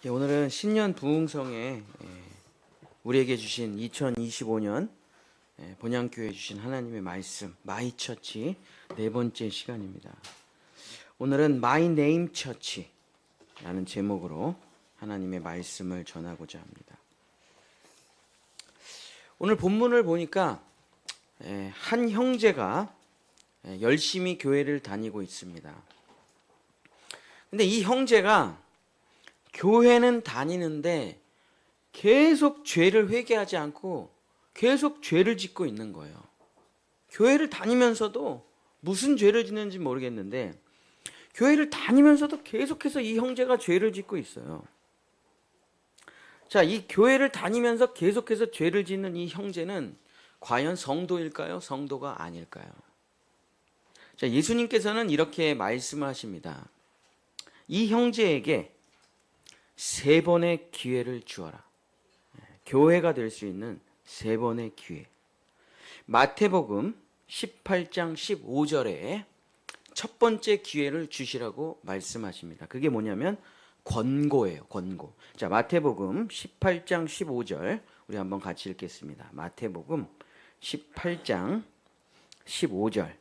오늘은 신년 부흥성에 우리에게 주신 2025년 본향교회 주신 하나님의 말씀 마이처치 네 번째 시간입니다. 오늘은 마이 네임 처치라는 제목으로 하나님의 말씀을 전하고자 합니다. 오늘 본문을 보니까 한 형제가 열심히 교회를 다니고 있습니다. 근데 이 형제가 교회는 다니는데 계속 죄를 회개하지 않고 계속 죄를 짓고 있는 거예요. 교회를 다니면서도 무슨 죄를 짓는지 모르겠는데 교회를 다니면서도 계속해서 이 형제가 죄를 짓고 있어요. 자, 이 교회를 다니면서 계속해서 죄를 짓는 이 형제는 과연 성도일까요? 성도가 아닐까요? 자, 예수님께서는 이렇게 말씀하십니다. 이 형제에게 3번의 기회를 주어라. 교회가 될 수 있는 3번의 기회. 마태복음 18장 15절에 첫 번째 기회를 주시라고 말씀하십니다. 그게 뭐냐면 권고예요. 권고. 자, 마태복음 18장 15절 우리 한번 같이 읽겠습니다. 마태복음 18장 15절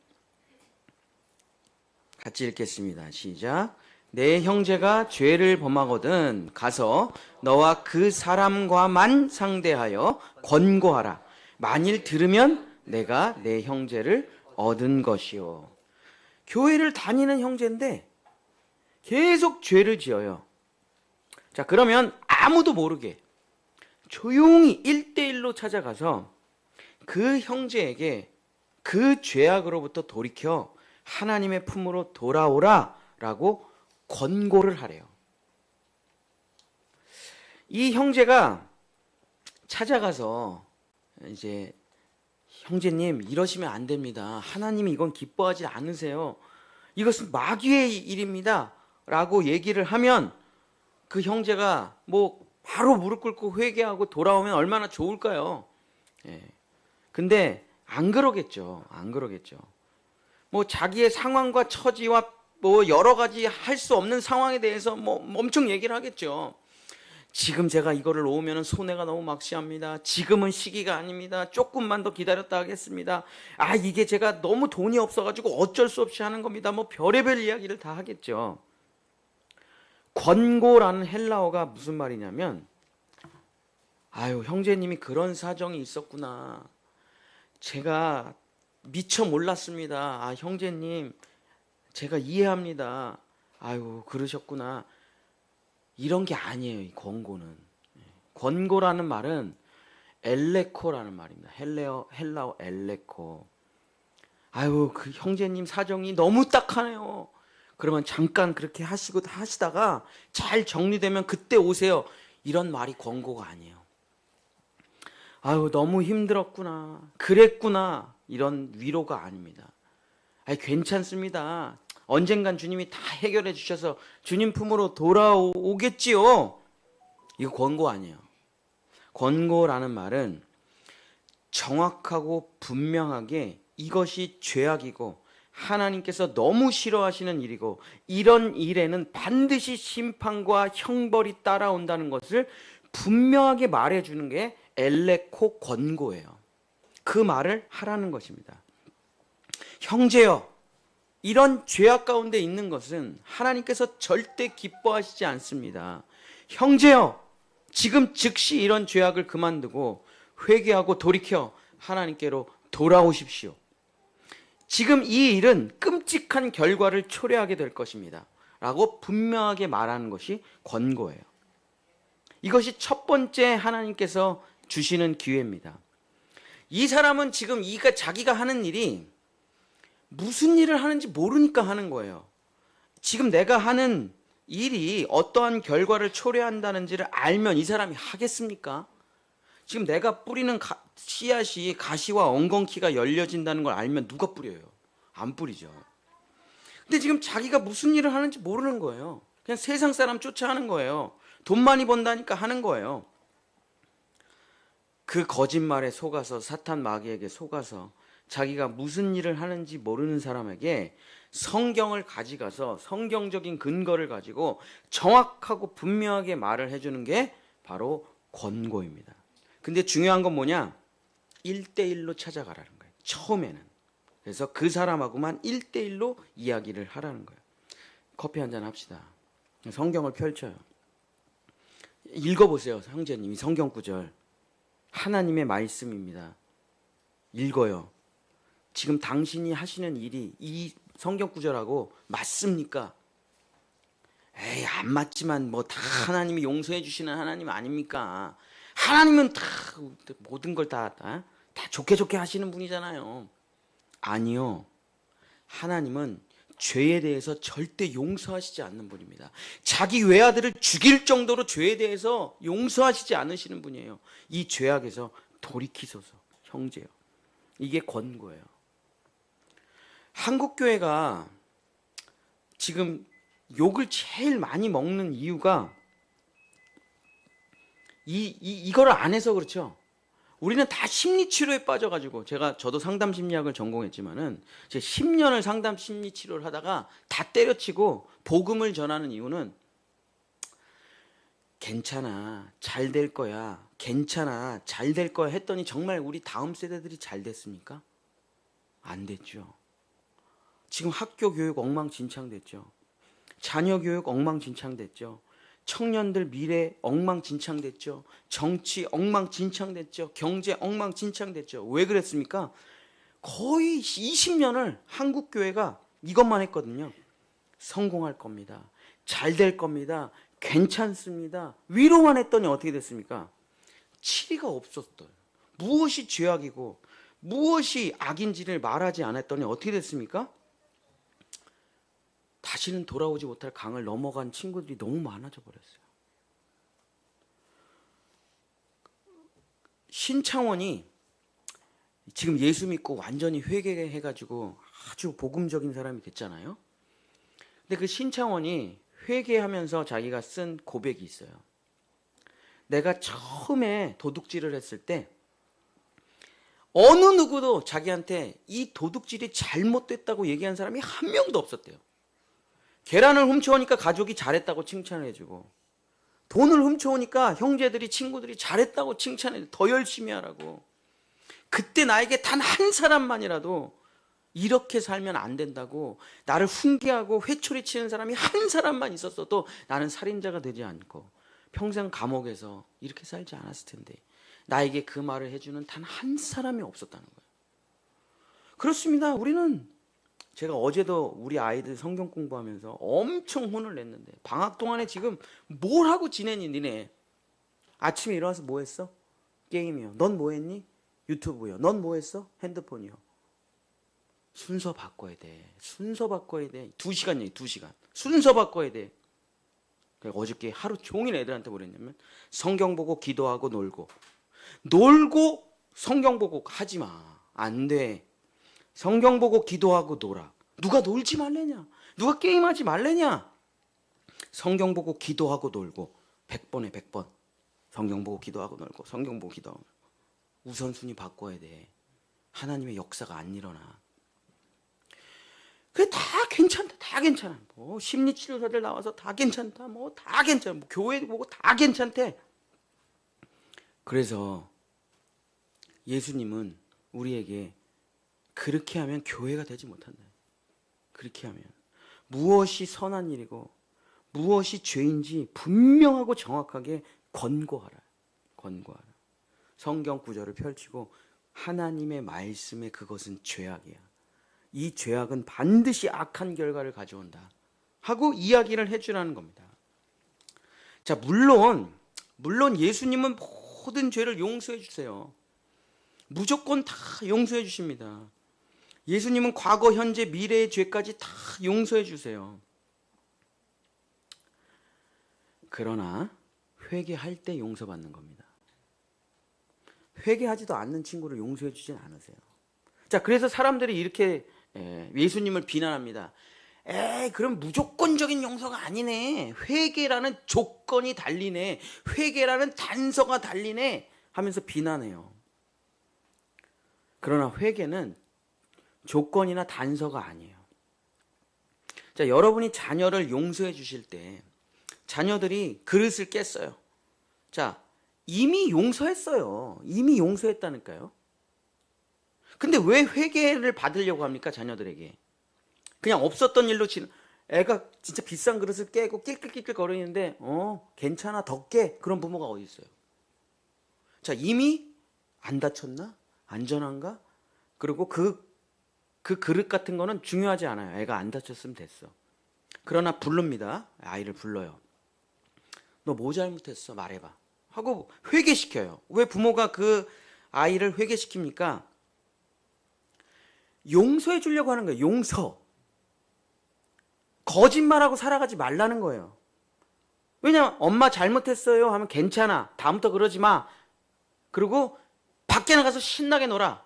같이 읽겠습니다. 시작. 내 형제가 죄를 범하거든 가서 너와 그 사람과만 상대하여 권고하라. 만일 들으면 내가 내 형제를 얻은 것이요. 교회를 다니는 형제인데 계속 죄를 지어요. 자, 그러면 아무도 모르게 조용히 1대1로 찾아가서 그 형제에게 그 죄악으로부터 돌이켜 하나님의 품으로 돌아오라 라고 권고를 하래요. 이 형제가 찾아가서 이제 형제님 이러시면 안 됩니다. 하나님이 이건 기뻐하지 않으세요. 이것은 마귀의 일입니다. 라고 얘기를 하면 그 형제가 뭐 바로 무릎 꿇고 회개하고 돌아오면 얼마나 좋을까요? 근데 안 그러겠죠. 안 그러겠죠. 뭐 자기의 상황과 처지와 뭐 여러 가지 할 수 없는 상황에 대해서 뭐 엄청 얘기를 하겠죠. 지금 제가 이거를 놓으면 손해가 너무 막시합니다. 지금은 시기가 아닙니다. 조금만 더 기다렸다 하겠습니다. 아, 이게 제가 너무 돈이 없어가지고 어쩔 수 없이 하는 겁니다. 뭐 별의별 이야기를 다 하겠죠. 권고라는 헬라어가 무슨 말이냐면, 아유, 형제님이 그런 사정이 있었구나. 제가 미처 몰랐습니다. 아, 형제님 제가 이해합니다. 아유, 그러셨구나. 이런 게 아니에요, 이 권고는. 권고라는 말은 엘레코라는 말입니다. 헬라어 엘레코. 아유, 그 형제님 사정이 너무 딱하네요. 그러면 잠깐 그렇게 하시다가 잘 정리되면 그때 오세요. 이런 말이 권고가 아니에요. 아유, 너무 힘들었구나. 그랬구나. 이런 위로가 아닙니다. 아니, 괜찮습니다. 언젠간 주님이 다 해결해 주셔서 주님 품으로 돌아오겠지요. 이거 권고 아니에요. 권고라는 말은 정확하고 분명하게 이것이 죄악이고 하나님께서 너무 싫어하시는 일이고 이런 일에는 반드시 심판과 형벌이 따라온다는 것을 분명하게 말해주는 게 엘레코 권고예요. 그 말을 하라는 것입니다. 형제여, 이런 죄악 가운데 있는 것은 하나님께서 절대 기뻐하시지 않습니다. 형제여, 지금 즉시 이런 죄악을 그만두고 회개하고 돌이켜 하나님께로 돌아오십시오. 지금 이 일은 끔찍한 결과를 초래하게 될 것입니다. 라고 분명하게 말하는 것이 권고예요. 이것이 첫 번째 하나님께서 주시는 기회입니다. 이 사람은 지금 자기가 하는 일이 무슨 일을 하는지 모르니까 하는 거예요. 지금 내가 하는 일이 어떠한 결과를 초래한다는지를 알면 이 사람이 하겠습니까? 지금 내가 뿌리는 씨앗이 가시와 엉겅퀴가 열려진다는 걸 알면 누가 뿌려요? 안 뿌리죠. 근데 지금 자기가 무슨 일을 하는지 모르는 거예요. 그냥 세상 사람 쫓아 하는 거예요. 돈 많이 번다니까 하는 거예요. 그 거짓말에 속아서 사탄 마귀에게 속아서 자기가 무슨 일을 하는지 모르는 사람에게 성경을 가져가서 성경적인 근거를 가지고 정확하고 분명하게 말을 해주는 게 바로 권고입니다. 근데 중요한 건 뭐냐? 1대1로 찾아가라는 거예요. 처음에는. 그래서 그 사람하고만 1대1로 이야기를 하라는 거예요. 커피 한잔 합시다. 성경을 펼쳐요. 읽어보세요. 형제님, 이 성경 구절. 하나님의 말씀입니다. 읽어요. 지금 당신이 하시는 일이 이 성경 구절하고 맞습니까? 에이, 안 맞지만 뭐 다 하나님이 용서해 주시는 하나님 아닙니까? 하나님은 다 모든 걸 다 좋게 좋게 하시는 분이잖아요. 아니요. 하나님은 죄에 대해서 절대 용서하시지 않는 분입니다. 자기 외아들을 죽일 정도로 죄에 대해서 용서하시지 않으시는 분이에요. 이 죄악에서 돌이키소서, 형제요. 이게 권고예요. 한국 교회가 지금 욕을 제일 많이 먹는 이유가 이거를 안 해서 그렇죠. 우리는 다 심리치료에 빠져가지고 저도 상담심리학을 전공했지만은 제 10년을 상담 심리치료를 하다가 다 때려치고 복음을 전하는 이유는 괜찮아, 잘 될 거야, 괜찮아, 잘 될 거야 했더니 정말 우리 다음 세대들이 잘 됐습니까? 안 됐죠. 지금 학교 교육 엉망진창됐죠. 자녀 교육 엉망진창됐죠. 청년들 미래 엉망진창됐죠. 정치 엉망진창됐죠. 경제 엉망진창됐죠. 왜 그랬습니까? 거의 20년을 한국 교회가 이것만 했거든요. 성공할 겁니다. 잘 될 겁니다. 괜찮습니다. 위로만 했더니 어떻게 됐습니까? 치리가 없었어요. 무엇이 죄악이고 무엇이 악인지를 말하지 않았더니 어떻게 됐습니까? 다시는 돌아오지 못할 강을 넘어간 친구들이 너무 많아져 버렸어요. 신창원이 지금 예수 믿고 완전히 회개해가지고 아주 복음적인 사람이 됐잖아요. 근데 그 신창원이 회개하면서 자기가 쓴 고백이 있어요. 내가 처음에 도둑질을 했을 때 어느 누구도 자기한테 이 도둑질이 잘못됐다고 얘기한 사람이 한 명도 없었대요. 계란을 훔쳐오니까 가족이 잘했다고 칭찬을 해주고, 돈을 훔쳐오니까 형제들이 친구들이 잘했다고 칭찬해주고 더 열심히 하라고. 그때 나에게 단 한 사람만이라도 이렇게 살면 안 된다고 나를 훈계하고 회초리 치는 사람이 한 사람만 있었어도 나는 살인자가 되지 않고 평생 감옥에서 이렇게 살지 않았을 텐데, 나에게 그 말을 해주는 단 한 사람이 없었다는 거예요. 그렇습니다. 우리는, 제가 어제도 우리 아이들 성경 공부하면서 엄청 혼을 냈는데, 방학 동안에 지금 뭘 하고 지내니 니네? 아침에 일어나서 뭐 했어? 게임이요. 넌 뭐 했니? 유튜브요. 넌 뭐 했어? 핸드폰이요. 순서 바꿔야 돼. 순서 바꿔야 돼. 2시간 얘기, 2시간. 순서 바꿔야 돼. 어저께 하루 종일 애들한테 뭐랬냐면, 성경 보고 기도하고 놀고. 놀고 성경 보고 하지 마. 안 돼. 성경 보고 기도하고 놀아. 누가 놀지 말래냐? 누가 게임하지 말래냐? 성경 보고 기도하고 놀고. 100번에 100번. 성경 보고 기도하고 놀고. 성경 보고 기도하고 놀고. 우선순위 바꿔야 돼. 하나님의 역사가 안 일어나. 그래, 다 괜찮다. 다 괜찮아. 뭐 심리치료사들 나와서 다 괜찮다. 뭐 다 괜찮아. 뭐 교회 보고 다 괜찮대. 그래서 예수님은 우리에게 그렇게 하면 교회가 되지 못한다. 그렇게 하면 무엇이 선한 일이고 무엇이 죄인지 분명하고 정확하게 권고하라. 권고하라. 성경 구절을 펼치고 하나님의 말씀에 그것은 죄악이야. 이 죄악은 반드시 악한 결과를 가져온다 하고 이야기를 해주라는 겁니다. 자, 물론 예수님은 모든 죄를 용서해 주세요. 무조건 다 용서해 주십니다. 예수님은 과거, 현재, 미래의 죄까지 다 용서해 주세요. 그러나 회개할 때 용서받는 겁니다. 회개하지도 않는 친구를 용서해 주진 않으세요. 자, 그래서 사람들이 이렇게 예수님을 비난합니다. 그럼 무조건적인 용서가 아니네. 회개라는 조건이 달리네. 회개라는 단서가 달리네 하면서 비난해요. 그러나 회개는 조건이나 단서가 아니에요. 자, 여러분이 자녀를 용서해 주실 때 자녀들이 그릇을 깼어요. 자, 이미 용서했어요. 이미 용서했다니까요. 근데 왜 회개를 받으려고 합니까? 자녀들에게. 그냥 없었던 일로 애가 진짜 비싼 그릇을 깨고 낄낄낄낄 거리는데 괜찮아 더 깨. 그런 부모가 어디 있어요? 자, 이미 안 다쳤나? 안전한가? 그리고 그 그릇 같은 거는 중요하지 않아요. 애가 안 다쳤으면 됐어. 그러나 부릅니다. 아이를 불러요. 너 뭐 잘못했어? 말해봐. 하고 회개시켜요. 왜 부모가 그 아이를 회개시킵니까? 용서해 주려고 하는 거예요. 용서. 거짓말하고 살아가지 말라는 거예요. 왜냐면 엄마 잘못했어요 하면 괜찮아. 다음부터 그러지 마. 그리고 밖에 나가서 신나게 놀아.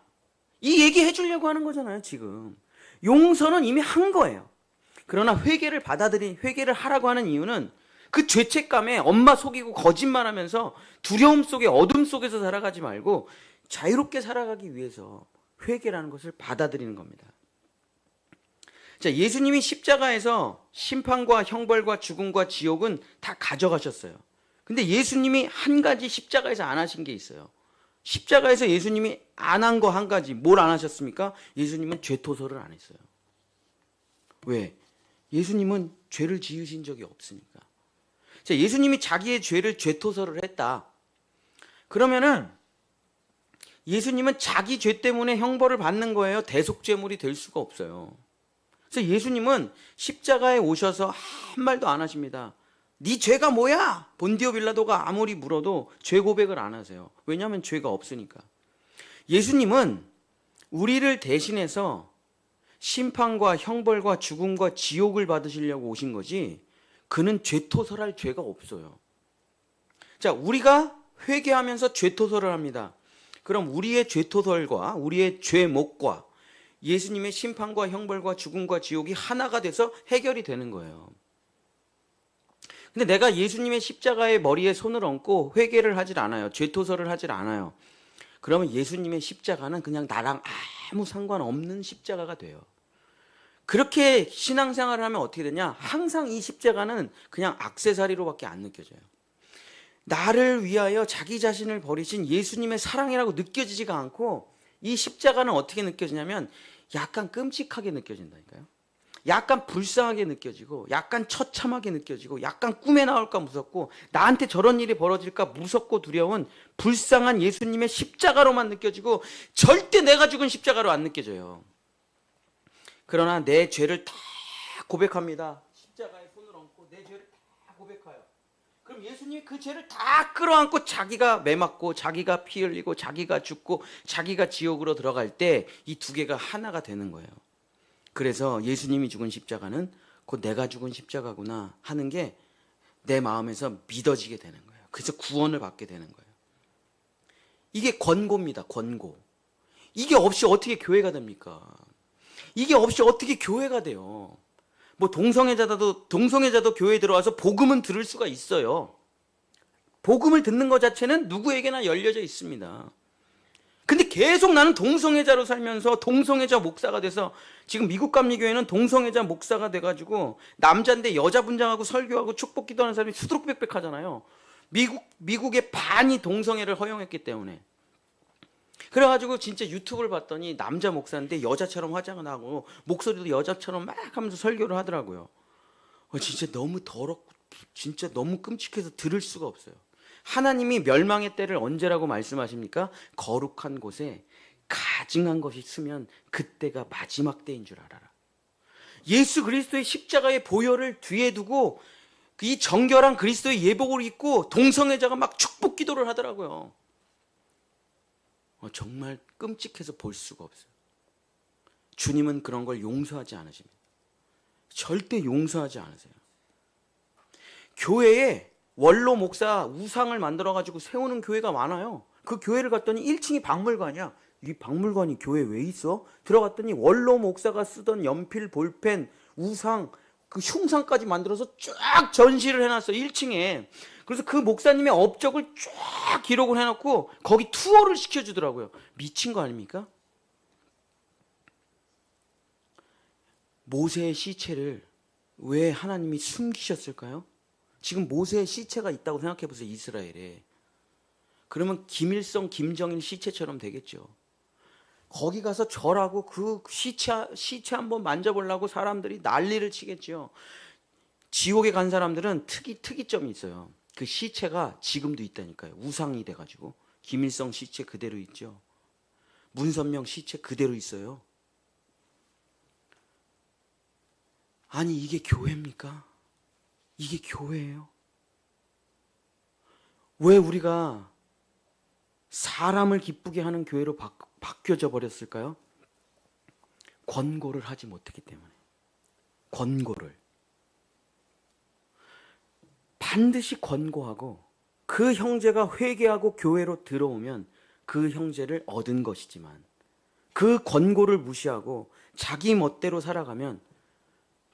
이 얘기 해주려고 하는 거잖아요, 지금. 용서는 이미 한 거예요. 그러나 회개를 하라고 하는 이유는 그 죄책감에 엄마 속이고 거짓말하면서 두려움 속에 어둠 속에서 살아가지 말고 자유롭게 살아가기 위해서 회개라는 것을 받아들이는 겁니다. 자, 예수님이 십자가에서 심판과 형벌과 죽음과 지옥은 다 가져가셨어요. 근데 예수님이 한 가지 십자가에서 안 하신 게 있어요. 십자가에서 예수님이 안 한 거 한 가지. 뭘 안 하셨습니까? 예수님은 죄토서를 안 했어요. 왜? 예수님은 죄를 지으신 적이 없으니까. 자, 예수님이 자기의 죄토서를 했다. 그러면은 예수님은 자기 죄 때문에 형벌을 받는 거예요. 대속죄물이 될 수가 없어요. 그래서 예수님은 십자가에 오셔서 한 말도 안 하십니다. 네 죄가 뭐야? 본디오 빌라도가 아무리 물어도 죄 고백을 안 하세요. 왜냐하면 죄가 없으니까. 예수님은 우리를 대신해서 심판과 형벌과 죽음과 지옥을 받으시려고 오신 거지 그는 죄토설할 죄가 없어요. 자, 우리가 회개하면서 죄토설을 합니다. 그럼 우리의 죄토설과 우리의 죄목과 예수님의 심판과 형벌과 죽음과 지옥이 하나가 돼서 해결이 되는 거예요. 근데 내가 예수님의 십자가의 머리에 손을 얹고 회개를 하질 않아요. 죄토설을 하질 않아요. 그러면 예수님의 십자가는 그냥 나랑 아무 상관없는 십자가가 돼요. 그렇게 신앙생활을 하면 어떻게 되냐? 항상 이 십자가는 그냥 액세서리로밖에 안 느껴져요. 나를 위하여 자기 자신을 버리신 예수님의 사랑이라고 느껴지지가 않고 이 십자가는 어떻게 느껴지냐면 약간 끔찍하게 느껴진다니까요. 약간 불쌍하게 느껴지고 약간 처참하게 느껴지고 약간 꿈에 나올까 무섭고 나한테 저런 일이 벌어질까 무섭고 두려운 불쌍한 예수님의 십자가로만 느껴지고 절대 내가 죽은 십자가로 안 느껴져요. 그러나 내 죄를 다 고백합니다. 십자가에 손을 얹고 내 죄를 다 고백해요. 그럼 예수님이 그 죄를 다 끌어안고 자기가 매맞고 자기가 피 흘리고 자기가 죽고 자기가 지옥으로 들어갈 때 이 두 개가 하나가 되는 거예요. 그래서 예수님이 죽은 십자가는 곧 내가 죽은 십자가구나 하는 게 내 마음에서 믿어지게 되는 거예요. 그래서 구원을 받게 되는 거예요. 이게 권고입니다. 권고. 이게 없이 어떻게 교회가 됩니까? 이게 없이 어떻게 교회가 돼요? 뭐 동성애자도 교회에 들어와서 복음은 들을 수가 있어요. 복음을 듣는 것 자체는 누구에게나 열려져 있습니다. 근데 계속 나는 동성애자로 살면서 동성애자 목사가 돼서 지금 미국 감리교회는 동성애자 목사가 돼가지고 남자인데 여자 분장하고 설교하고 축복 기도하는 사람이 수두룩백백 하잖아요. 미국의 반이 동성애를 허용했기 때문에. 그래가지고 진짜 유튜브를 봤더니 남자 목사인데 여자처럼 화장을 하고 목소리도 여자처럼 막 하면서 설교를 하더라고요. 진짜 너무 더럽고 진짜 너무 끔찍해서 들을 수가 없어요. 하나님이 멸망의 때를 언제라고 말씀하십니까? 거룩한 곳에 가증한 것이 있으면 그때가 마지막 때인 줄 알아라. 예수 그리스도의 십자가의 보혈을 뒤에 두고 이 정결한 그리스도의 예복을 입고 동성애자가 막 축복 기도를 하더라고요. 정말 끔찍해서 볼 수가 없어요. 주님은 그런 걸 용서하지 않으십니다. 절대 용서하지 않으세요. 교회에 원로 목사 우상을 만들어가지고 세우는 교회가 많아요. 그 교회를 갔더니 1층이 박물관이야. 이 박물관이 교회에 왜 있어? 들어갔더니 원로 목사가 쓰던 연필, 볼펜, 우상, 그 흉상까지 만들어서 쫙 전시를 해놨어. 1층에. 그래서 그 목사님의 업적을 쫙 기록을 해놓고 거기 투어를 시켜주더라고요. 미친 거 아닙니까? 모세의 시체를 왜 하나님이 숨기셨을까요? 지금 모세의 시체가 있다고 생각해 보세요, 이스라엘에. 그러면 김일성, 김정일 시체처럼 되겠죠. 거기 가서 절하고 그 시체 한번 만져보려고 사람들이 난리를 치겠죠. 지옥에 간 사람들은 특이점이 있어요. 그 시체가 지금도 있다니까요. 우상이 돼가지고. 김일성 시체 그대로 있죠. 문선명 시체 그대로 있어요. 아니, 이게 교회입니까? 이게 교회예요? 왜 우리가 사람을 기쁘게 하는 교회로 바뀌어져 버렸을까요? 권고를 하지 못했기 때문에. 권고를. 반드시 권고하고 그 형제가 회개하고 교회로 들어오면 그 형제를 얻은 것이지만 그 권고를 무시하고 자기 멋대로 살아가면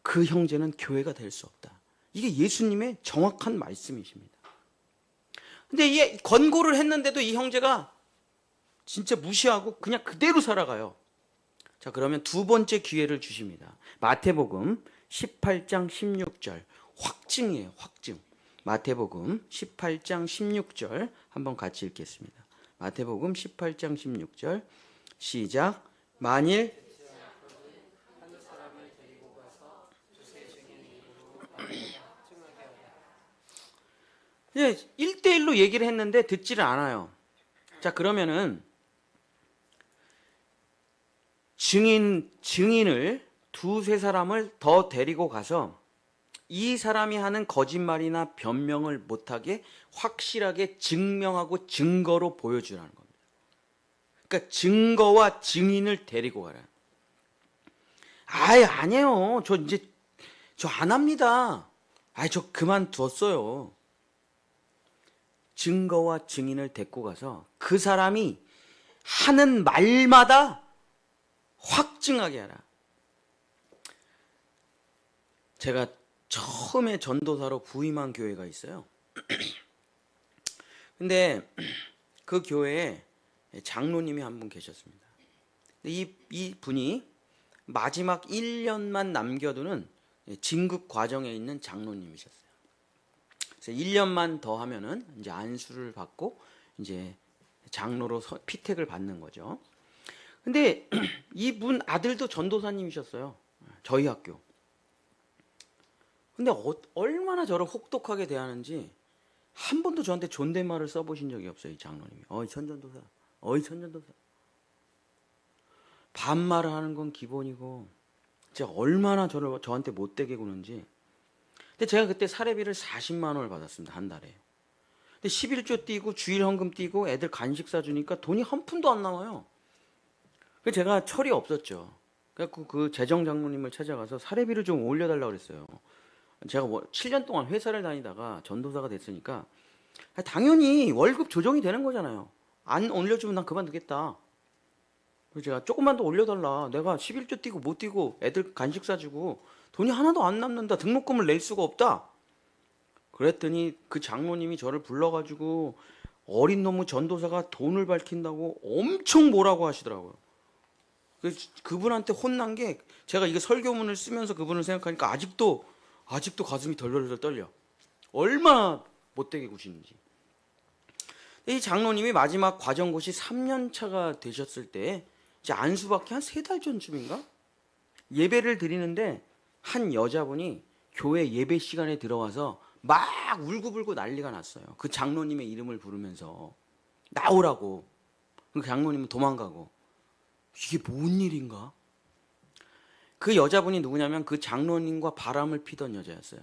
그 형제는 교회가 될 수 없다. 이게 예수님의 정확한 말씀이십니다. 근데 이 권고를 했는데도 이 형제가 진짜 무시하고 그냥 그대로 살아가요. 자, 그러면 두 번째 기회를 주십니다. 마태복음 18장 16절. 확증이에요, 확증. 마태복음 18장 16절 한번 같이 읽겠습니다. 마태복음 18장 16절 시작. 만일 이제 1대1로 얘기를 했는데 듣지를 않아요. 자, 그러면은 증인을 두세 사람을 더 데리고 가서 이 사람이 하는 거짓말이나 변명을 못하게 확실하게 증명하고 증거로 보여주라는 겁니다. 그러니까 증거와 증인을 데리고 가라. 아니에요. 저 안 합니다. 저 그만뒀어요. 증거와 증인을 데리고 가서 그 사람이 하는 말마다 확증하게 하라. 제가 처음에 전도사로 부임한 교회가 있어요. 근데 그 교회에 장로님이 한 분 계셨습니다. 이 분이 마지막 1년만 남겨두는 진급 과정에 있는 장로님이셨어요. 그래서 1년만 더 하면은 이제 안수를 받고 이제 장로로 피택을 받는 거죠. 근데 이분 아들도 전도사님이셨어요. 저희 학교. 근데 얼마나 저를 혹독하게 대하는지 한 번도 저한테 존댓말을 써보신 적이 없어요, 이 장로님이. 어이 천전도사, 어이 천전도사. 반말을 하는 건 기본이고 제가 얼마나 저한테 못되게 구는지. 근데 제가 그때 사례비를 40만 원을 받았습니다, 한 달에. 근데 11조 띄고 주일 헌금 띄고 애들 간식 사주니까 돈이 한 푼도 안 나와요. 그래서 제가 철이 없었죠. 그래갖고 그 재정 장로님을 찾아가서 사례비를 좀 올려달라고 그랬어요. 제가 7년 동안 회사를 다니다가 전도사가 됐으니까 당연히 월급 조정이 되는 거잖아요. 안 올려주면 난 그만두겠다. 그래서 제가 조금만 더 올려달라. 내가 11조 띄고 못 띄고 애들 간식 사주고 돈이 하나도 안 남는다. 등록금을 낼 수가 없다. 그랬더니 그 장로님이 저를 불러가지고 어린 놈의 전도사가 돈을 밝힌다고 엄청 뭐라고 하시더라고요. 그분한테 혼난 게 제가 이거 설교문을 쓰면서 그분을 생각하니까 아직도 가슴이 덜덜덜 떨려. 얼마나 못되게 구시는지. 이 장로님이 마지막 과정고시 3년 차가 되셨을 때 이제 안수받기 한 3달 전쯤인가? 예배를 드리는데 한 여자분이 교회 예배 시간에 들어와서 막 울고불고 난리가 났어요. 그 장로님의 이름을 부르면서 나오라고. 그 장로님은 도망가고. 이게 뭔 일인가? 그 여자분이 누구냐면 그 장로님과 바람을 피던 여자였어요.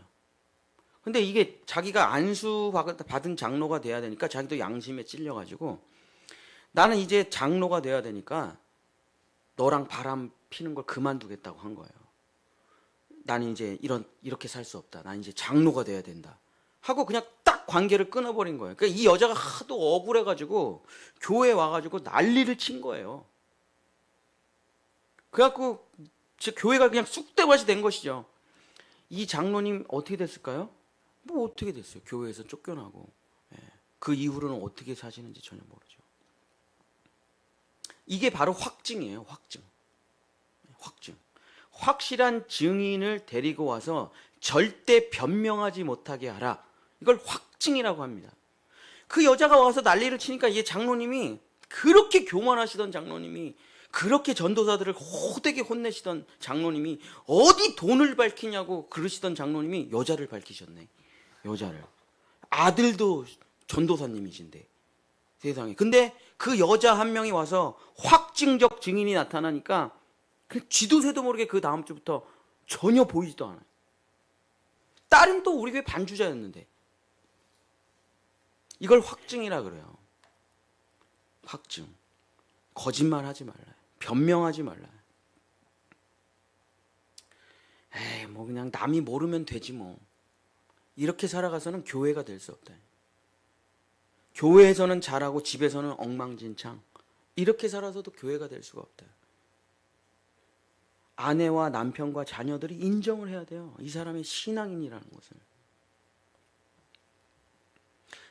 근데 이게 자기가 안수 받은 장로가 돼야 되니까 자기도 양심에 찔려가지고 나는 이제 장로가 돼야 되니까 너랑 바람 피는 걸 그만두겠다고 한 거예요. 나는 이제 이렇게 살 수 없다. 난 이제 장로가 돼야 된다. 하고 그냥 딱 관계를 끊어버린 거예요. 그러니까 이 여자가 하도 억울해가지고 교회에 와가지고 난리를 친 거예요. 그래갖고 교회가 그냥 쑥대밭이 된 것이죠. 이 장로님 어떻게 됐을까요? 뭐 어떻게 됐어요? 교회에서 쫓겨나고. 그 이후로는 어떻게 사시는지 전혀 모르죠. 이게 바로 확증이에요. 확증. 확실한 증인을 데리고 와서 절대 변명하지 못하게 하라. 이걸 확증이라고 합니다. 그 여자가 와서 난리를 치니까 이 장로님이, 그렇게 교만하시던 장로님이, 그렇게 전도사들을 호되게 혼내시던 장로님이 어디 돈을 밝히냐고 그러시던 장로님이 여자를 밝히셨네. 여자를. 아들도 전도사님이신데 세상에. 근데 그 여자 한 명이 와서 확증적 증인이 나타나니까 그 쥐도 새도 모르게 그 다음 주부터 전혀 보이지도 않아요. 딸은 또 우리 교회 반주자였는데. 이걸 확증이라 그래요. 확증. 거짓말하지 말라요. 변명하지 말라요. 에이, 뭐 그냥 남이 모르면 되지 뭐. 이렇게 살아가서는 교회가 될 수 없다. 교회에서는 잘하고 집에서는 엉망진창. 이렇게 살아서도 교회가 될 수가 없다. 아내와 남편과 자녀들이 인정을 해야 돼요. 이 사람의 신앙인이라는 것을.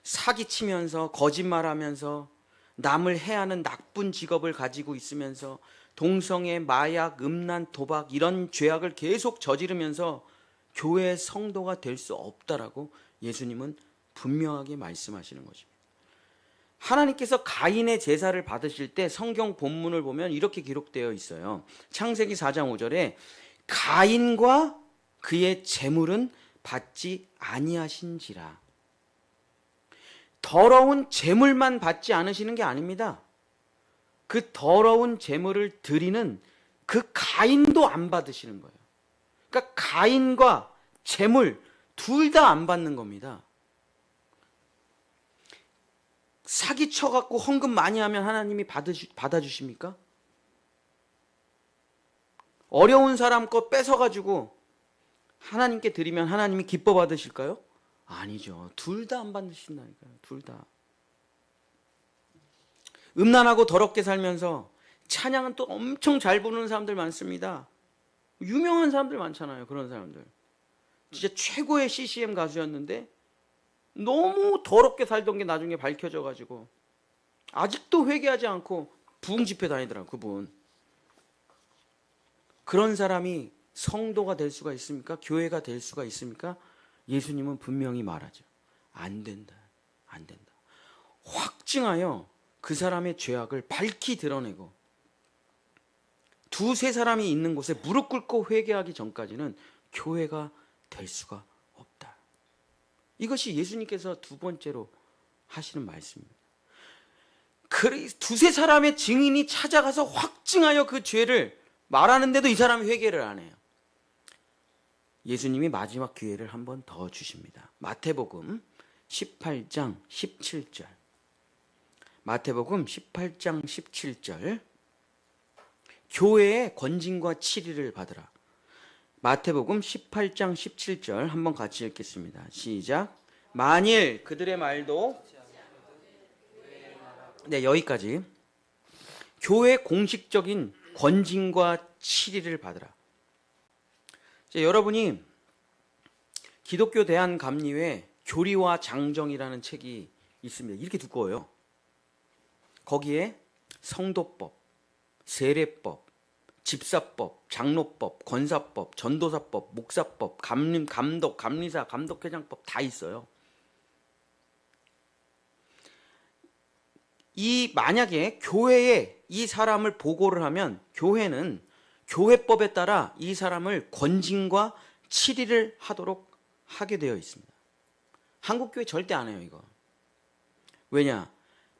사기치면서 거짓말하면서 남을 해하는 나쁜 직업을 가지고 있으면서 동성애, 마약, 음란, 도박 이런 죄악을 계속 저지르면서 교회의 성도가 될 수 없다라고 예수님은 분명하게 말씀하시는 것입니다. 하나님께서 가인의 제사를 받으실 때 성경 본문을 보면 이렇게 기록되어 있어요. 창세기 4장 5절에 가인과 그의 제물은 받지 아니하신지라. 더러운 제물만 받지 않으시는 게 아닙니다. 그 더러운 제물을 드리는 그 가인도 안 받으시는 거예요. 그러니까 가인과 제물 둘 다 안 받는 겁니다. 사기쳐갖고 헌금 많이 하면 하나님이 받아주십니까? 어려운 사람 거 뺏어가지고 하나님께 드리면 하나님이 기뻐 받으실까요? 아니죠. 둘 다 안 받으신다니까요. 둘 다. 음란하고 더럽게 살면서 찬양은 또 엄청 잘 부르는 사람들 많습니다. 유명한 사람들 많잖아요. 그런 사람들. 진짜 최고의 CCM 가수였는데 너무 더럽게 살던 게 나중에 밝혀져 가지고 아직도 회개하지 않고 부흥 집회 다니더라고요. 그분. 그런 사람이 성도가 될 수가 있습니까? 교회가 될 수가 있습니까? 예수님은 분명히 말하죠. 안 된다. 안 된다. 확증하여 그 사람의 죄악을 밝히 드러내고 두세 사람이 있는 곳에 무릎 꿇고 회개하기 전까지는 교회가 될 수가 없다. 이것이 예수님께서 두 번째로 하시는 말씀입니다. 두세 사람의 증인이 찾아가서 확증하여 그 죄를 말하는데도 이 사람이 회개를 안 해요. 예수님이 마지막 기회를 한 번 더 주십니다. 마태복음 18장 17절. 마태복음 18장 17절. 교회의 권징과 치리를 받으라. 마태복음 18장 17절 한번 같이 읽겠습니다. 시작. 만일 그들의 말도, 네, 여기까지. 교회의 공식적인 권징과 치리를 받으라. 여러분이 기독교 대한감리회 교리와 장정이라는 책이 있습니다. 이렇게 두꺼워요. 거기에 성도법, 세례법, 집사법, 장로법, 권사법, 전도사법, 목사법, 감독, 감리사, 감독회장법 다 있어요. 만약에 교회에 이 사람을 보고를 하면 교회는 교회법에 따라 이 사람을 권징과 치리를 하도록 하게 되어 있습니다. 한국교회 절대 안 해요, 이거. 왜냐?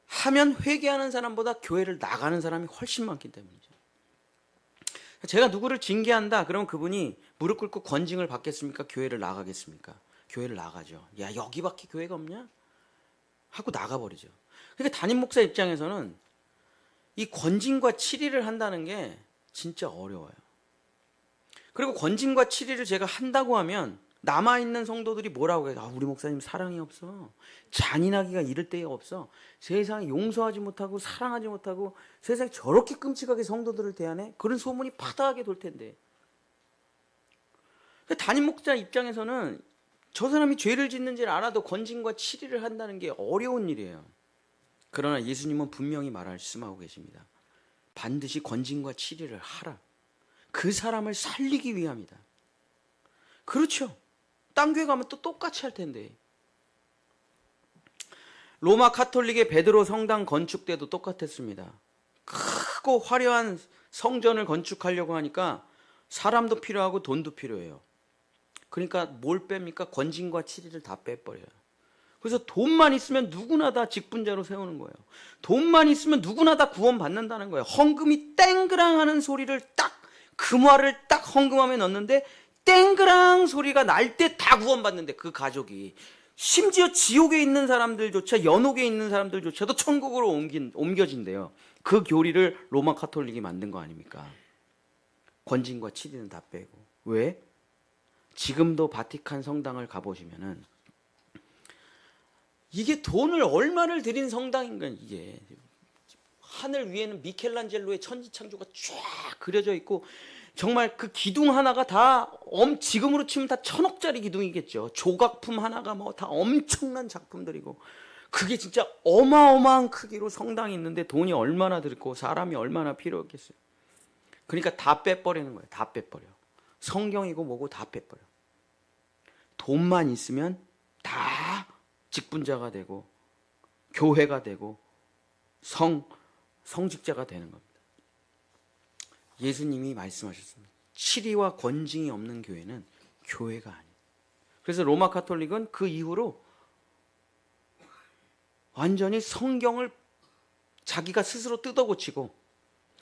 하면 회개하는 사람보다 교회를 나가는 사람이 훨씬 많기 때문이죠. 제가 누구를 징계한다 그러면 그분이 무릎 꿇고 권징을 받겠습니까? 교회를 나가겠습니까? 교회를 나가죠. 야, 여기밖에 교회가 없냐? 하고 나가버리죠. 그러니까 담임 목사 입장에서는 이 권징과 치리를 한다는 게 진짜 어려워요. 그리고 권징과 치리를 제가 한다고 하면 남아있는 성도들이 뭐라고 해요? 아, 우리 목사님 사랑이 없어. 잔인하기가 이를 데가 없어. 세상에 용서하지 못하고 사랑하지 못하고 세상에 저렇게 끔찍하게 성도들을 대하네? 그런 소문이 파다하게 돌 텐데. 담임 목사 입장에서는 저 사람이 죄를 짓는지를 알아도 권징과 치리를 한다는 게 어려운 일이에요. 그러나 예수님은 분명히 말씀하고 계십니다. 반드시 권징과 치리를 하라. 그 사람을 살리기 위함이다. 그렇죠. 딴 교회 가면 또 똑같이 할 텐데. 로마 카톨릭의 베드로 성당 건축 때도 똑같았습니다. 크고 화려한 성전을 건축하려고 하니까 사람도 필요하고 돈도 필요해요. 그러니까 뭘 뺍니까? 권진과 치리를 다 빼버려요. 그래서 돈만 있으면 누구나 다 직분자로 세우는 거예요. 돈만 있으면 누구나 다 구원받는다는 거예요. 헌금이 땡그랑 하는 소리를 딱, 금화를 딱 헌금함에 넣는데 땡그랑 소리가 날 때 다 구원받는데, 그 가족이. 심지어 지옥에 있는 사람들조차, 연옥에 있는 사람들조차도 천국으로 옮겨진대요. 그 교리를 로마 카톨릭이 만든 거 아닙니까? 권진과 치리는 다 빼고. 왜? 지금도 바티칸 성당을 가보시면은 이게 돈을 얼마를 들인 성당인가. 이게 하늘 위에는 미켈란젤로의 천지창조가 쫙 그려져 있고, 정말 그 기둥 하나가 다 지금으로 치면 다 1,000억짜리 기둥이겠죠. 조각품 하나가 뭐 다 엄청난 작품들이고, 그게 진짜 어마어마한 크기로 성당이 있는데 돈이 얼마나 들고 사람이 얼마나 필요했겠어요. 그러니까 다 빼버리는 거예요. 다 빼버려. 성경이고 뭐고 다 빼버려. 돈만 있으면 다 직분자가 되고 교회가 되고 성직자가 되는 겁니다. 예수님이 말씀하셨습니다. 치리와 권징이 없는 교회는 교회가 아니에요. 그래서 로마 카톨릭은 그 이후로 완전히 성경을 자기가 스스로 뜯어고치고,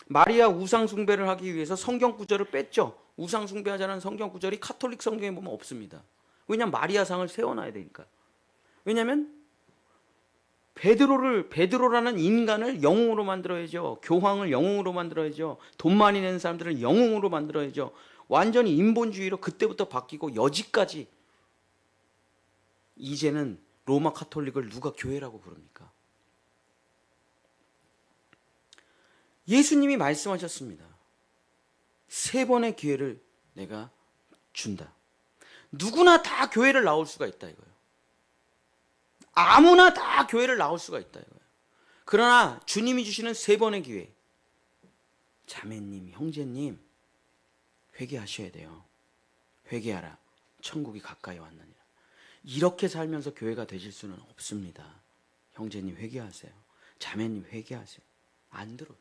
마리아 우상 숭배를 하기 위해서 성경 구절을 뺐죠. 우상 숭배하자는 성경 구절이 카톨릭 성경에 보면 없습니다. 왜냐하면 마리아상을 세워놔야 되니까. 왜냐하면 베드로라는 인간을 영웅으로 만들어야죠. 교황을 영웅으로 만들어야죠. 돈 많이 내는 사람들을 영웅으로 만들어야죠. 완전히 인본주의로 그때부터 바뀌고 여지까지. 이제는 로마 카톨릭을 누가 교회라고 부릅니까? 예수님이 말씀하셨습니다. 3번의 기회를 내가 준다. 누구나 다 교회를 나올 수가 있다 이거예요. 아무나 다 교회를 나올 수가 있다 이거예요. 그러나 주님이 주시는 3번의 기회. 자매님, 형제님, 회개하셔야 돼요. 회개하라. 천국이 가까이 왔느니라. 이렇게 살면서 교회가 되실 수는 없습니다. 형제님 회개하세요. 자매님 회개하세요. 안 들어요.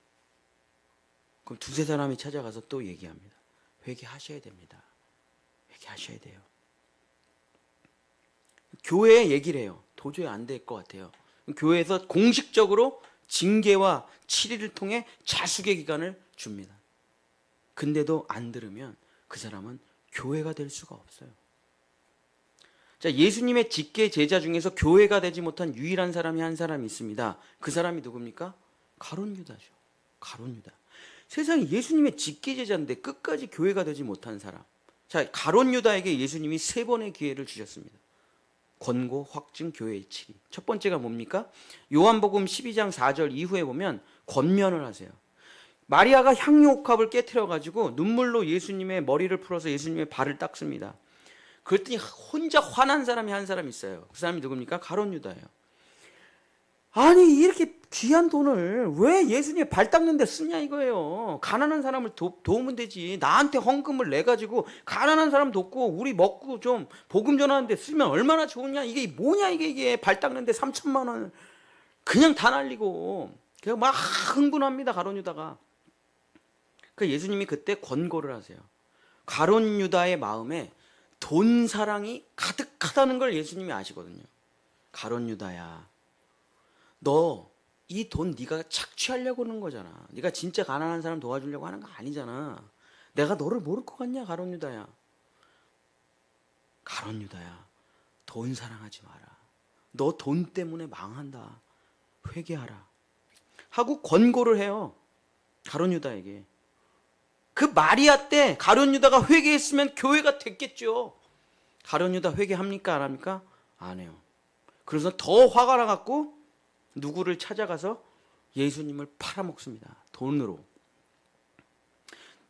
그럼 2-3사람이 찾아가서 또 얘기합니다. 회개하셔야 됩니다. 회개하셔야 돼요. 교회에 얘기를 해요. 도저히 안 될 것 같아요. 교회에서 공식적으로 징계와 치리를 통해 자숙의 기간을 줍니다. 근데도 안 들으면 그 사람은 교회가 될 수가 없어요. 자, 예수님의 직계 제자 중에서 교회가 되지 못한 유일한 사람이 한 사람이 있습니다. 그 사람이 누굽니까? 가룟 유다죠. 가룟 유다. 세상에 예수님의 직계 제자인데 끝까지 교회가 되지 못한 사람. 자, 가룟 유다에게 예수님이 3번의 기회를 주셨습니다. 권고, 확증, 교회의 치리. 첫 번째가 뭡니까? 요한복음 12장 4절 이후에 보면 권면을 하세요. 마리아가 향유옥합을 깨트려가지고 눈물로 예수님의 머리를 풀어서 예수님의 발을 닦습니다. 그랬더니 혼자 화난 사람이 한 사람 있어요. 그 사람이 누굽니까? 가룟 유다예요. 아니 이렇게 귀한 돈을 왜 예수님의 발 닦는 데 쓰냐 이거예요. 가난한 사람을 도우면 되지. 나한테 헌금을 내가지고 가난한 사람 돕고 우리 먹고 좀 복음 전하는 데 쓰면 얼마나 좋으냐. 이게 뭐냐 이게 발 닦는 데 3,000만 원을 그냥 다 날리고. 그냥 막 흥분합니다. 가룟 유다가. 그 예수님이 그때 권고를 하세요. 가룟 유다의 마음에 돈 사랑이 가득하다는 걸 예수님이 아시거든요. 가룟 유다야, 너 이 돈 네가 착취하려고 하는 거잖아. 네가 진짜 가난한 사람 도와주려고 하는 거 아니잖아. 내가 너를 모를 것 같냐 가룟 유다야. 가룟 유다야, 돈 사랑하지 마라. 너 돈 때문에 망한다. 회개하라 하고 권고를 해요. 가룟 유다에게. 그 마리아 때 가룟 유다가 회개했으면 교회가 됐겠죠. 가룟 유다 회개합니까? 안 합니까? 안 해요. 그래서 더 화가 나갖고 누구를 찾아가서 예수님을 팔아먹습니다. 돈으로.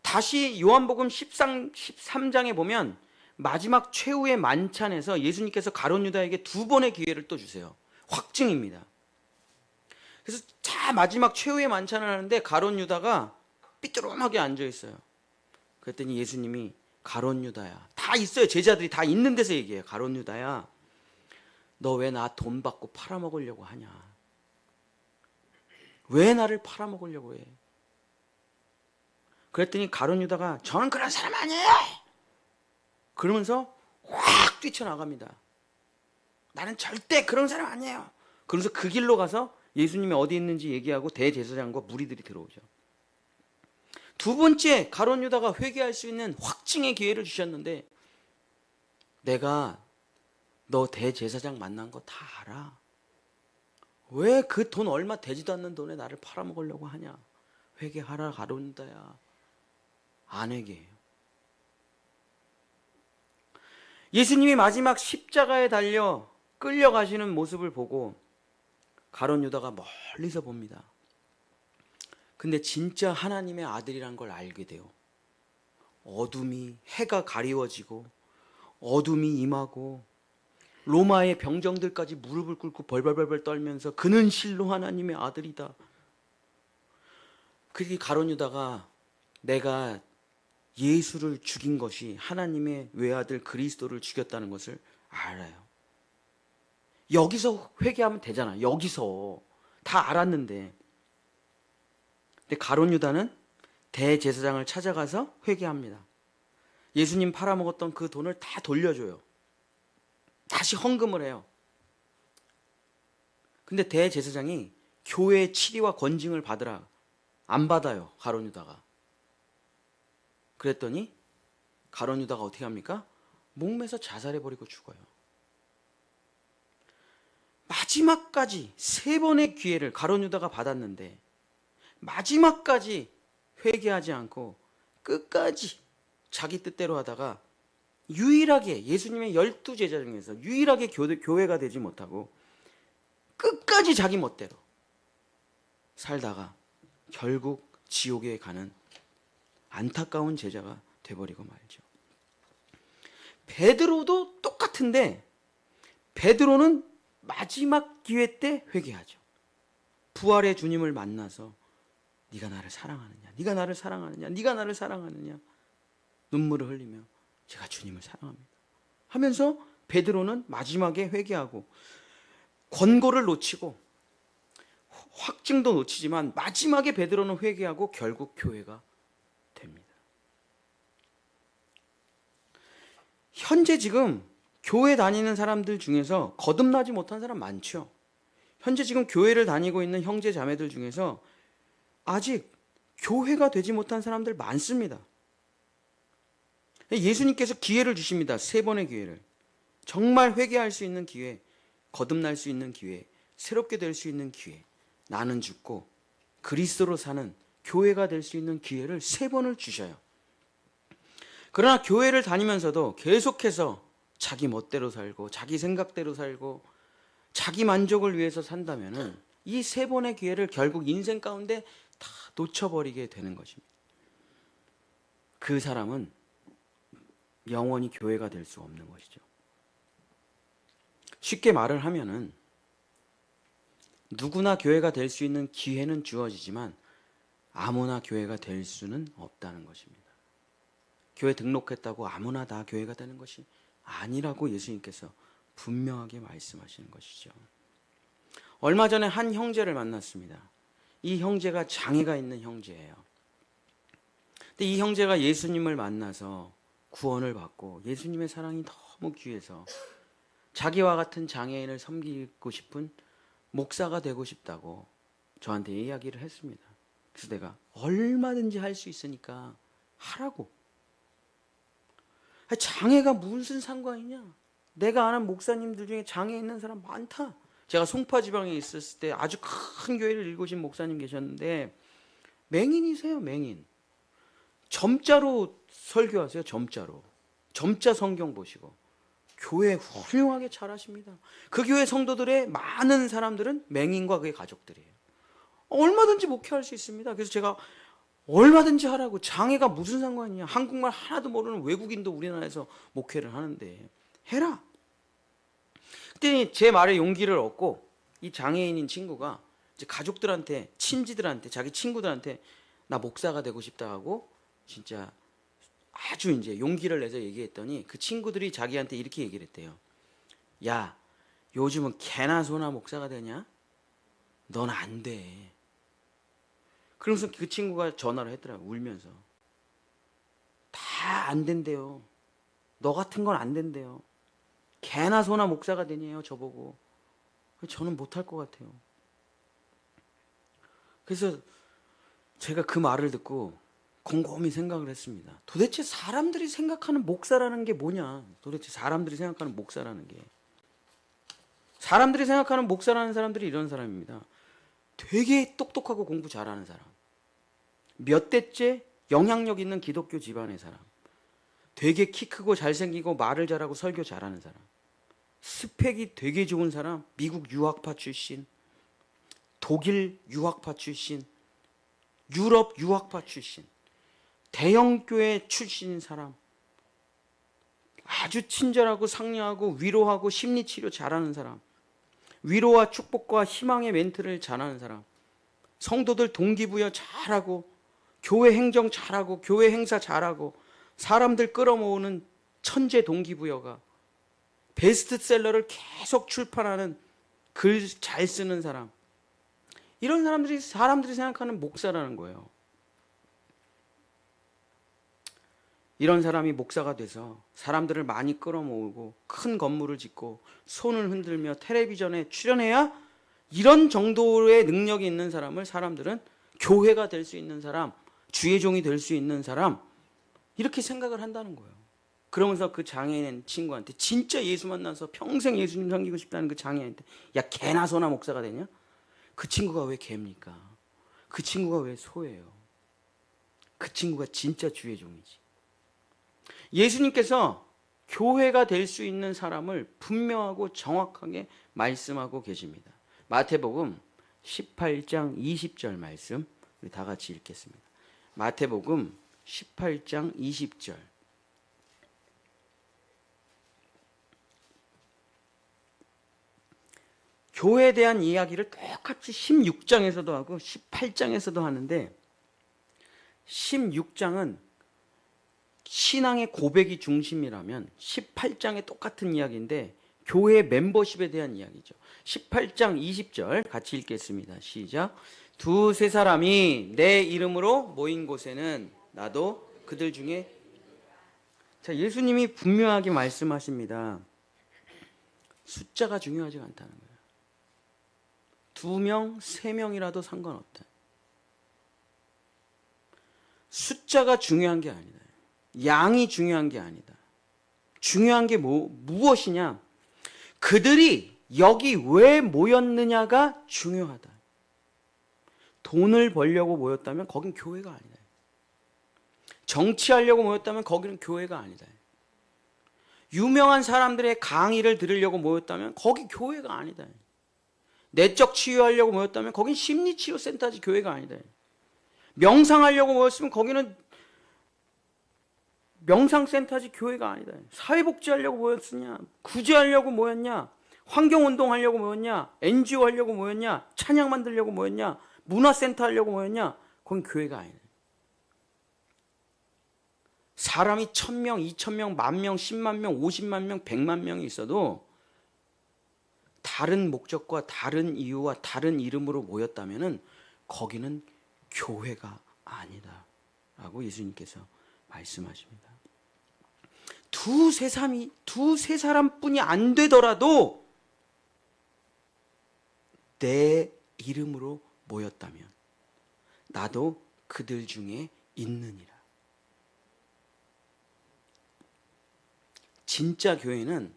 다시 요한복음 13장에 보면 마지막 최후의 만찬에서 예수님께서 가룟 유다에게 2번의 기회를 또 주세요. 확증입니다. 그래서 자 마지막 최후의 만찬을 하는데 가룟 유다가 삐뚤어하게 앉아 있어요. 그랬더니 예수님이 가룟 유다야, 다 있어요. 제자들이 다 있는 데서 얘기해요. 가룟 유다야, 너 왜 나 돈 받고 팔아먹으려고 하냐? 왜 나를 팔아먹으려고 해? 그랬더니 가룟 유다가 저는 그런 사람 아니에요! 그러면서 확 뛰쳐나갑니다. 나는 절대 그런 사람 아니에요. 그러면서 그 길로 가서 예수님이 어디 있는지 얘기하고 대제사장과 무리들이 들어오죠. 두 번째, 가룟 유다가 회개할 수 있는 확증의 기회를 주셨는데, 내가 너 대제사장 만난 거 다 알아. 왜 그 돈 얼마 되지도 않는 돈에 나를 팔아먹으려고 하냐? 회개하라 가룟 유다야. 안 회개해요. 예수님이 마지막 십자가에 달려 끌려가시는 모습을 보고 가룟 유다가 멀리서 봅니다. 근데 진짜 하나님의 아들이란 걸 알게 돼요. 어둠이, 해가 가리워지고 어둠이 임하고 로마의 병정들까지 무릎을 꿇고 벌벌벌 떨면서 그는 실로 하나님의 아들이다. 그리고 가룟 유다가 내가 예수를 죽인 것이 하나님의 외아들 그리스도를 죽였다는 것을 알아요. 여기서 회개하면 되잖아. 여기서 다 알았는데. 근데 가룟 유다는 대제사장을 찾아가서 회개합니다. 예수님 팔아먹었던 그 돈을 다 돌려줘요. 다시 헌금을 해요. 근데 대제사장이 교회의 치리와 권징을 받으라, 안 받아요. 가룟 유다가. 그랬더니 가룟 유다가 어떻게 합니까? 목매서 자살해버리고 죽어요. 마지막까지 세 번의 기회를 가룟 유다가 받았는데 마지막까지 회개하지 않고 끝까지 자기 뜻대로 하다가 유일하게 예수님의 12제자 중에서 유일하게 교회가 되지 못하고 끝까지 자기 멋대로 살다가 결국 지옥에 가는 안타까운 제자가 돼버리고 말죠. 베드로도 똑같은데 베드로는 마지막 기회 때 회개하죠. 부활의 주님을 만나서 네가 나를 사랑하느냐, 네가 나를 사랑하느냐, 네가 나를 사랑하느냐 눈물을 흘리며 제가 주님을 사랑합니다 하면서 베드로는 마지막에 회개하고 권고를 놓치고 확증도 놓치지만 마지막에 베드로는 회개하고 결국 교회가 됩니다. 현재 지금 교회 다니는 사람들 중에서 거듭나지 못한 사람 많죠. 현재 지금 교회를 다니고 있는 형제 자매들 중에서 아직 교회가 되지 못한 사람들 많습니다. 예수님께서 기회를 주십니다. 세 번의 기회를. 정말 회개할 수 있는 기회, 거듭날 수 있는 기회, 새롭게 될 수 있는 기회, 나는 죽고 그리스도로 사는 교회가 될 수 있는 기회를 세 번을 주셔요. 그러나 교회를 다니면서도 계속해서 자기 멋대로 살고 자기 생각대로 살고 자기 만족을 위해서 산다면은 이 세 번의 기회를 결국 인생 가운데 다 놓쳐버리게 되는 것입니다. 그 사람은 영원히 교회가 될 수 없는 것이죠. 쉽게 말을 하면은 누구나 교회가 될 수 있는 기회는 주어지지만 아무나 교회가 될 수는 없다는 것입니다. 교회 등록했다고 아무나 다 교회가 되는 것이 아니라고 예수님께서 분명하게 말씀하시는 것이죠. 얼마 전에 한 형제를 만났습니다. 이 형제가 장애가 있는 형제예요. 근데 이 형제가 예수님을 만나서 구원을 받고 예수님의 사랑이 너무 귀해서 자기와 같은 장애인을 섬기고 싶은 목사가 되고 싶다고 저한테 이야기를 했습니다. 그래서 내가 얼마든지 할 수 있으니까 하라고. 장애가 무슨 상관이냐? 내가 아는 목사님들 중에 장애 있는 사람 많다. 제가 송파 지방에 있었을 때 아주 큰 교회를 일구신 목사님 계셨는데 맹인이세요, 맹인. 점자로 설교하세요, 점자로. 점자 성경 보시고 교회 훌륭하게 잘하십니다. 그 교회 성도들의 많은 사람들은 맹인과 그의 가족들이에요. 얼마든지 목회할 수 있습니다. 그래서 제가 얼마든지 하라고. 장애가 무슨 상관이냐? 한국말 하나도 모르는 외국인도 우리나라에서 목회를 하는데 해라. 그때 제 말에 용기를 얻고 이 장애인인 친구가 이제 가족들한테, 친지들한테, 자기 친구들한테 나 목사가 되고 싶다 하고 진짜 아주 이제 용기를 내서 얘기했더니 그 친구들이 자기한테 이렇게 얘기를 했대요. 야, 요즘은 개나 소나 목사가 되냐? 넌 안 돼. 그러면서 그 친구가 전화를 했더라고, 울면서. 다 안 된대요. 너 같은 건 안 된대요. 개나 소나 목사가 되냐요, 저보고. 저는 못할 것 같아요. 그래서 제가 그 말을 듣고 곰곰이 생각을 했습니다. 도대체 사람들이 생각하는 목사라는 게 뭐냐? 도대체 사람들이 생각하는 목사라는 게. 사람들이 생각하는 목사라는 사람들이 이런 사람입니다. 되게 똑똑하고 공부 잘하는 사람. 몇 대째 영향력 있는 기독교 집안의 사람. 되게 키 크고 잘생기고 말을 잘하고 설교 잘하는 사람. 스펙이 되게 좋은 사람. 미국 유학파 출신. 독일 유학파 출신. 유럽 유학파 출신. 대형교회 출신인 사람. 아주 친절하고 상냥하고 위로하고 심리치료 잘하는 사람. 위로와 축복과 희망의 멘트를 잘하는 사람. 성도들 동기부여 잘하고 교회 행정 잘하고 교회 행사 잘하고 사람들 끌어모으는 천재 동기부여가 베스트셀러를 계속 출판하는 글 잘 쓰는 사람. 이런 사람들이 생각하는 목사라는 거예요. 이런 사람이 목사가 돼서 사람들을 많이 끌어모으고 큰 건물을 짓고 손을 흔들며 텔레비전에 출연해야 이런 정도의 능력이 있는 사람을 사람들은 교회가 될 수 있는 사람, 주의 종이 될 수 있는 사람, 이렇게 생각을 한다는 거예요. 그러면서 그 장애인 친구한테 진짜 예수 만나서 평생 예수님 섬기고 싶다는 그 장애인한테 야, 개나 소나 목사가 되냐? 그 친구가 왜 개입니까? 그 친구가 왜 소예요? 그 친구가 진짜 주의 종이지. 예수님께서 교회가 될 수 있는 사람을 분명하고 정확하게 말씀하고 계십니다. 마태복음 18장 20절 말씀 우리 다 같이 읽겠습니다. 마태복음 18장 20절. 교회에 대한 이야기를 똑같이 16장에서도 하고 18장에서도 하는데 16장은 신앙의 고백이 중심이라면 18장에 똑같은 이야기인데 교회 멤버십에 대한 이야기죠. 18장 20절 같이 읽겠습니다. 시작. 두세 사람이 내 이름으로 모인 곳에는 나도 그들 중에. 자, 예수님이 분명하게 말씀하십니다. 숫자가 중요하지 않다는 거예요. 2명, 3명이라도 상관없다. 숫자가 중요한 게 아니다. 양이 중요한 게 아니다. 중요한 게 무엇이냐? 그들이 여기 왜 모였느냐가 중요하다. 돈을 벌려고 모였다면 거긴 교회가 아니다. 정치하려고 모였다면 거기는 교회가 아니다. 유명한 사람들의 강의를 들으려고 모였다면 거기 교회가 아니다. 내적 치유하려고 모였다면 거긴 심리치료센터지 교회가 아니다. 명상하려고 모였으면 거기는 명상센터지 교회가 아니다. 사회복지하려고 모였으냐? 구제하려고 모였냐? 환경운동하려고 모였냐? NGO 하려고 모였냐? 찬양 만들려고 모였냐? 문화센터 하려고 모였냐? 그건 교회가 아니다. 사람이 1000명, 2000명, 10,000명, 10만 명, 50만 명, 100만 명이 있어도 다른 목적과 다른 이유와 다른 이름으로 모였다면 거기는 교회가 아니다 라고 예수님께서 말씀하십니다. 두세 사람뿐이 안 되더라도 내 이름으로 모였다면 나도 그들 중에 있느니라. 진짜 교회는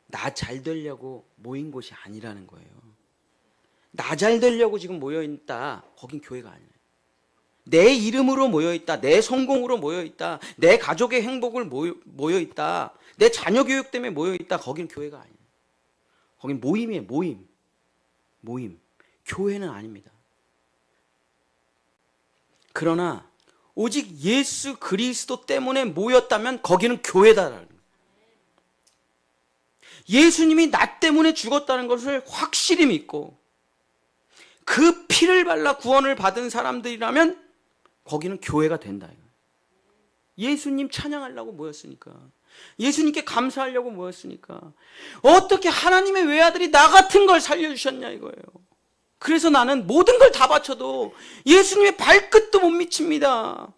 나 잘 되려고 모인 곳이 아니라는 거예요. 나 잘 되려고 지금 모여있다. 거긴 교회가 아니에요. 내 이름으로 모여있다. 내 성공으로 모여있다. 내 가족의 행복을 모여있다. 내 자녀 교육 때문에 모여있다. 거긴 교회가 아니에요. 거긴 모임이에요. 모임. 교회는 아닙니다. 그러나 오직 예수 그리스도 때문에 모였다면 거기는 교회다라는 거예요. 예수님이 나 때문에 죽었다는 것을 확실히 믿고 그 피를 발라 구원을 받은 사람들이라면 거기는 교회가 된다. 예수님 찬양하려고 모였으니까. 예수님께 감사하려고 모였으니까. 어떻게 하나님의 외아들이 나 같은 걸 살려주셨냐 이거예요. 그래서 나는 모든 걸 다 바쳐도 예수님의 발끝도 못 미칩니다.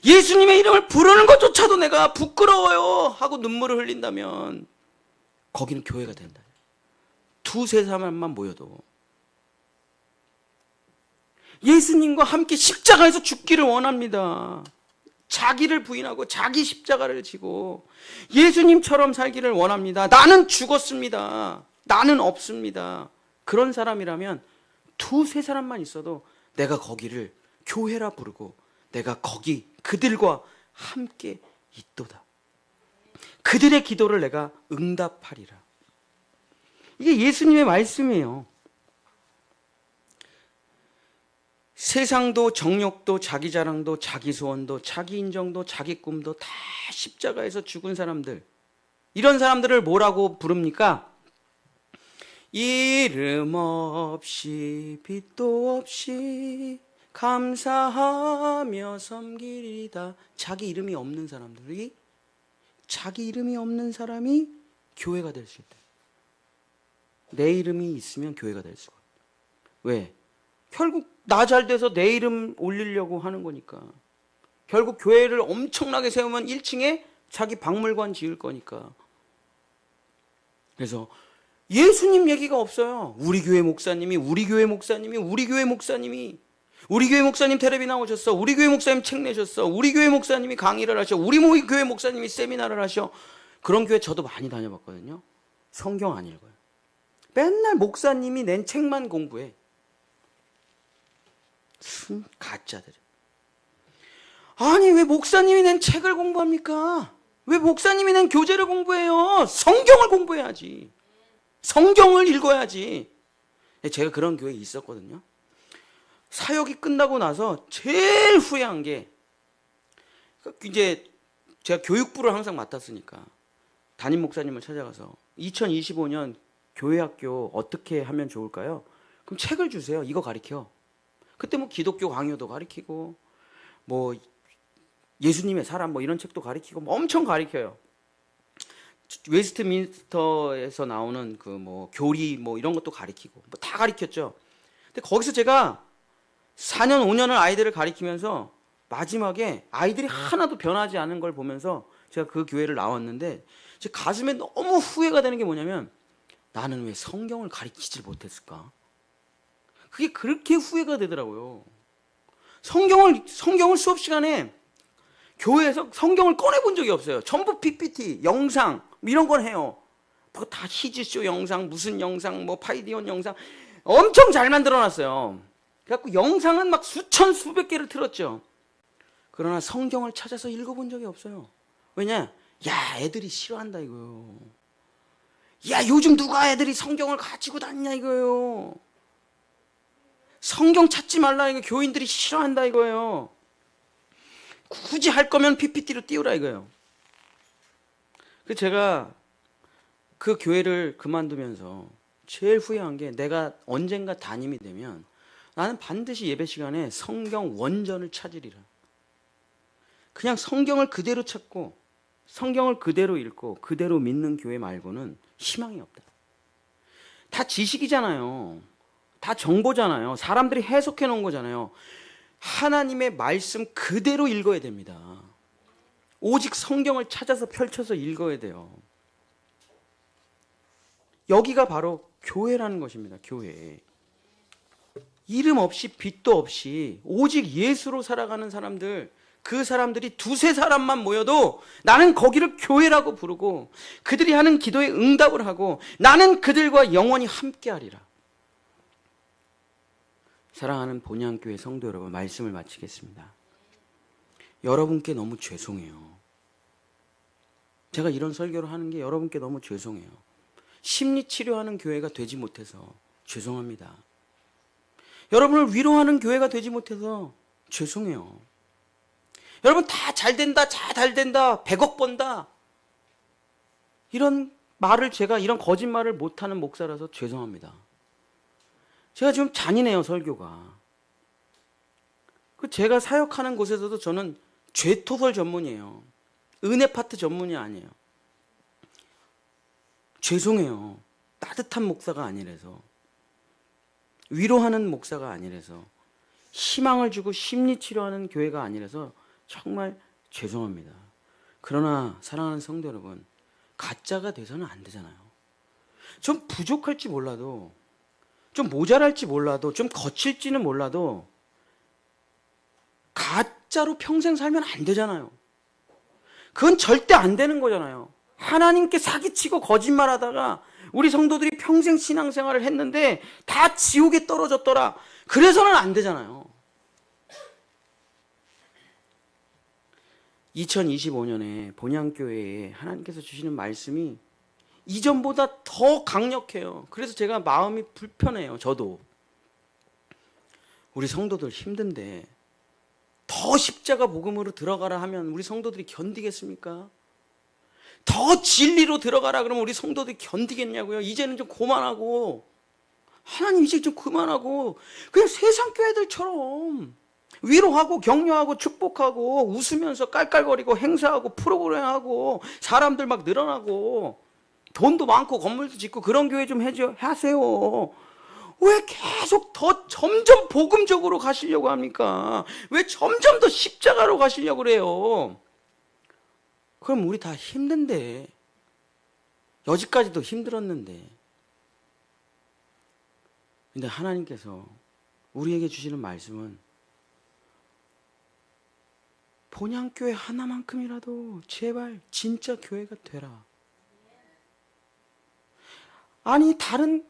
예수님의 이름을 부르는 것조차도 내가 부끄러워요 하고 눈물을 흘린다면 거기는 교회가 된다. 두세 사람만 모여도 예수님과 함께 십자가에서 죽기를 원합니다. 자기를 부인하고 자기 십자가를 지고 예수님처럼 살기를 원합니다. 나는 죽었습니다. 나는 없습니다. 그런 사람이라면 두세 사람만 있어도 내가 거기를 교회라 부르고 내가 거기 그들과 함께 있도다. 그들의 기도를 내가 응답하리라. 이게 예수님의 말씀이에요. 세상도 정욕도 자기 자랑도 자기 소원도 자기 인정도 자기 꿈도 다 십자가에서 죽은 사람들, 이런 사람들을 뭐라고 부릅니까? 이름 없이 빛도 없이 감사하며 섬기리다. 자기 이름이 없는 사람들이, 자기 이름이 없는 사람이 교회가 될 수 있다. 내 이름이 있으면 교회가 될 수가 있다. 왜? 결국 나 잘 돼서 내 이름 올리려고 하는 거니까. 결국 교회를 엄청나게 세우면 1층에 자기 박물관 지을 거니까. 그래서 예수님 얘기가 없어요. 우리 교회 목사님이 우리 교회 목사님 텔레비 나오셨어. 우리 교회 목사님 책 내셨어. 우리 교회 목사님이 강의를 하셔. 우리 교회 목사님이 세미나를 하셔. 그런 교회 저도 많이 다녀봤거든요. 성경 안 읽어요. 맨날 목사님이 낸 책만 공부해. 가짜들. 아니 왜 목사님이 낸 책을 공부합니까? 왜 목사님이 낸 교재를 공부해요? 성경을 공부해야지. 성경을 읽어야지. 제가 그런 교회에 있었거든요. 사역이 끝나고 나서 제일 후회한 게, 이제 제가 교육부를 항상 맡았으니까 담임 목사님을 찾아가서 2025년 교회학교 어떻게 하면 좋을까요? 그럼 책을 주세요. 이거 가르쳐. 그때 뭐 기독교 강요도 가르치고 뭐 예수님의 사람 뭐 이런 책도 가르치고 뭐 엄청 가르쳐요. 웨스트민스터에서 나오는 그 뭐 교리 뭐 이런 것도 가르치고 뭐 다 가르쳤죠. 근데 거기서 제가 4년 5년을 아이들을 가르치면서 마지막에 아이들이 하나도 변하지 않은 걸 보면서 제가 그 교회를 나왔는데 제 가슴에 너무 후회가 되는 게 뭐냐면, 나는 왜 성경을 가르치질 못했을까? 그게 그렇게 후회가 되더라고요. 성경을 수업 시간에 교회에서 성경을 꺼내본 적이 없어요. 전부 PPT, 영상 이런 건 해요. 뭐 다 히즈쇼 영상, 무슨 영상, 뭐 파이디온 영상 엄청 잘 만들어놨어요. 그래갖고 영상은 막 수천 수백 개를 틀었죠. 그러나 성경을 찾아서 읽어본 적이 없어요. 왜냐? 야, 애들이 싫어한다 이거요. 야, 요즘 누가 애들이 성경을 가지고 다니냐 이거요. 성경 찾지 말라 이거, 교인들이 싫어한다 이거예요. 굳이 할 거면 PPT로 띄우라 이거예요. 그래서 제가 그 교회를 그만두면서 제일 후회한 게, 내가 언젠가 담임이 되면 나는 반드시 예배 시간에 성경 원전을 찾으리라. 그냥 성경을 그대로 찾고 성경을 그대로 읽고 그대로 믿는 교회 말고는 희망이 없다. 다 지식이잖아요. 다 정보잖아요. 사람들이 해석해 놓은 거잖아요. 하나님의 말씀 그대로 읽어야 됩니다. 오직 성경을 찾아서 펼쳐서 읽어야 돼요. 여기가 바로 교회라는 것입니다. 교회. 이름 없이 빛도 없이 오직 예수로 살아가는 사람들, 그 사람들이 두세 사람만 모여도 나는 거기를 교회라고 부르고 그들이 하는 기도에 응답을 하고 나는 그들과 영원히 함께하리라. 사랑하는 본향교회 성도 여러분, 말씀을 마치겠습니다. 여러분께 너무 죄송해요. 제가 이런 설교를 하는 게 여러분께 너무 죄송해요. 심리치료하는 교회가 되지 못해서 죄송합니다. 여러분을 위로하는 교회가 되지 못해서 죄송해요. 여러분 다 잘된다, 잘된다, 100억 번다, 이런 말을, 제가 이런 거짓말을 못하는 목사라서 죄송합니다. 제가 좀 잔인해요, 설교가. 제가 사역하는 곳에서도 저는 죄토설 전문이에요. 은혜 파트 전문이 아니에요. 죄송해요. 따뜻한 목사가 아니라서, 위로하는 목사가 아니라서, 희망을 주고 심리치료하는 교회가 아니라서 정말 죄송합니다. 그러나 사랑하는 성도 여러분, 가짜가 돼서는 안 되잖아요. 좀 부족할지 몰라도, 좀 모자랄지 몰라도, 좀 거칠지는 몰라도 가짜로 평생 살면 안 되잖아요. 그건 절대 안 되는 거잖아요. 하나님께 사기치고 거짓말하다가 우리 성도들이 평생 신앙생활을 했는데 다 지옥에 떨어졌더라. 그래서는 안 되잖아요. 2025년에 본향교회에 하나님께서 주시는 말씀이 이전보다 더 강력해요. 그래서 제가 마음이 불편해요. 저도. 우리 성도들 힘든데 더 십자가 복음으로 들어가라 하면 우리 성도들이 견디겠습니까? 더 진리로 들어가라 그러면 우리 성도들이 견디겠냐고요. 이제는 좀 그만하고, 하나님 이제 좀 그만하고 그냥 세상 교회들처럼 위로하고 격려하고 축복하고 웃으면서 깔깔거리고 행사하고 프로그램하고 사람들 막 늘어나고 돈도 많고 건물도 짓고 그런 교회 좀 하세요. 왜 계속 더 점점 복음적으로 가시려고 합니까? 왜 점점 더 십자가로 가시려고 그래요? 그럼 우리 다 힘든데, 여지까지도 힘들었는데. 근데 하나님께서 우리에게 주시는 말씀은 본향교회 하나만큼이라도 제발 진짜 교회가 되라. 아니 다른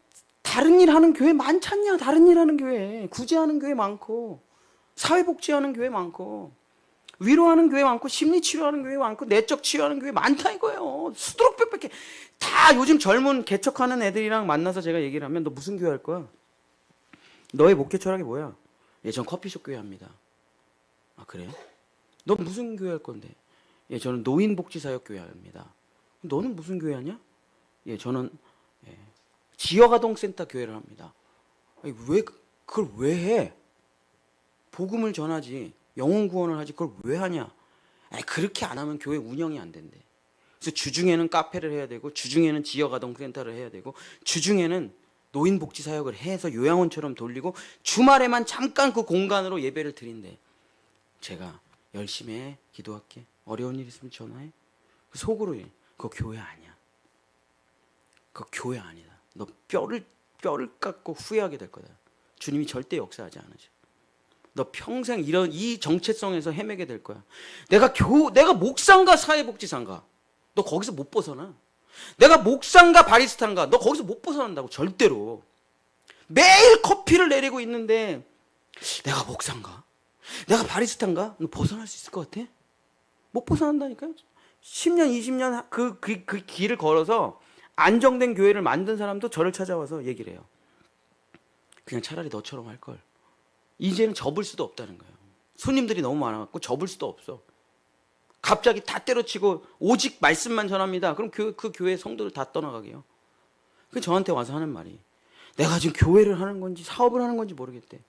일 하는 교회 많잖냐. 다른 일 하는 교회, 구제하는 교회 많고, 사회복지하는 교회 많고, 위로하는 교회 많고, 심리치료하는 교회 많고, 내적 치유하는 교회 많다 이거예요. 수두룩빽빽해. 다 요즘 젊은 개척하는 애들이랑 만나서 제가 얘기를 하면 너 무슨 교회 할 거야? 너의 목회 철학이 뭐야? 예, 전 커피숍 교회 합니다. 아 그래요? 너 무슨 교회 할 건데? 예, 저는 노인복지사역 교회 합니다. 너는 무슨 교회 하냐? 예, 저는 지역아동센터 교회를 합니다. 아니, 그걸 왜 해? 복음을 전하지, 영혼 구원을 하지, 그걸 왜 하냐? 아니, 그렇게 안 하면 교회 운영이 안 된대. 그래서 주중에는 카페를 해야 되고, 주중에는 지역아동센터를 해야 되고, 주중에는 노인복지사역을 해서 요양원처럼 돌리고, 주말에만 잠깐 그 공간으로 예배를 드린대. 제가 열심히 해, 기도할게. 어려운 일 있으면 전화해. 속으로 그거 교회 아니야. 그거 교회 아니다. 너 뼈를 깎고 후회하게 될 거다. 주님이 절대 역사하지 않으셔. 너 평생 이 정체성에서 헤매게 될 거야. 내가 목상가 사회복지사인가? 너 거기서 못 벗어나. 내가 목상가 바리스타인가? 너 거기서 못 벗어난다고. 절대로. 매일 커피를 내리고 있는데 내가 목상가? 내가 바리스타인가? 너 벗어날 수 있을 것 같아? 못 벗어난다니까요. 10년, 20년 그 길을 걸어서 안정된 교회를 만든 사람도 저를 찾아와서 얘기를 해요. 그냥 차라리 너처럼 할 걸. 이제는 접을 수도 없다는 거예요. 손님들이 너무 많아갖고 접을 수도 없어. 갑자기 다 때려치고 오직 말씀만 전합니다. 그럼 그 교회 성도들 다 떠나가게요. 그 저한테 와서 하는 말이, 내가 지금 교회를 하는 건지 사업을 하는 건지 모르겠대.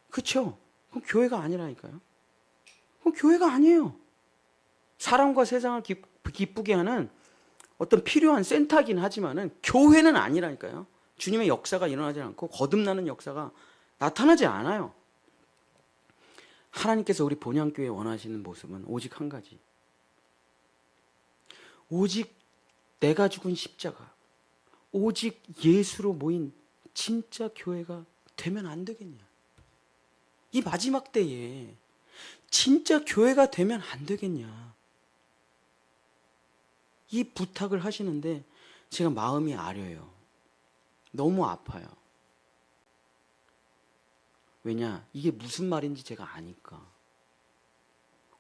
그렇죠? 그럼 교회가 아니라니까요. 그럼 교회가 아니에요. 사람과 세상을 기쁘게 하는 어떤 필요한 센터긴 하지만은 교회는 아니라니까요. 주님의 역사가 일어나지 않고 거듭나는 역사가 나타나지 않아요. 하나님께서 우리 본향교회 원하시는 모습은 오직 한 가지. 오직 내가 죽은 십자가, 오직 예수로 모인 진짜 교회가 되면 안 되겠냐. 이 마지막 때에 진짜 교회가 되면 안 되겠냐. 이 부탁을 하시는데 제가 마음이 아려요. 너무 아파요. 왜냐? 이게 무슨 말인지 제가 아니까.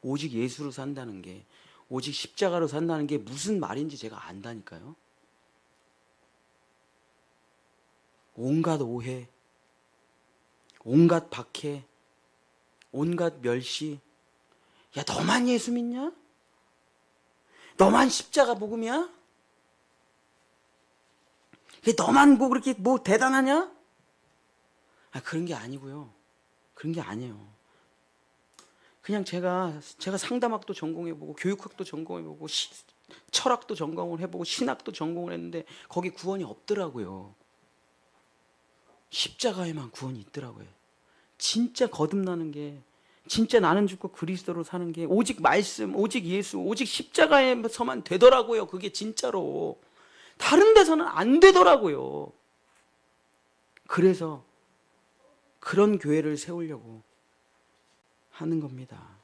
오직 예수로 산다는 게, 오직 십자가로 산다는 게 무슨 말인지 제가 안다니까요. 온갖 오해, 온갖 박해, 온갖 멸시. 야, 너만 예수 믿냐? 너만 십자가 복음이야? 너만 뭐 그렇게 뭐 대단하냐? 그런 게 아니고요. 그런 게 아니에요. 그냥 제가 상담학도 전공해보고 교육학도 전공해보고 철학도 전공을 해보고 신학도 전공을 했는데 거기 구원이 없더라고요. 십자가에만 구원이 있더라고요. 진짜 거듭나는 게, 진짜 나는 죽고 그리스도로 사는 게 오직 말씀, 오직 예수, 오직 십자가에서만 되더라고요. 그게 진짜로. 다른 데서는 안 되더라고요. 그래서 그런 교회를 세우려고 하는 겁니다.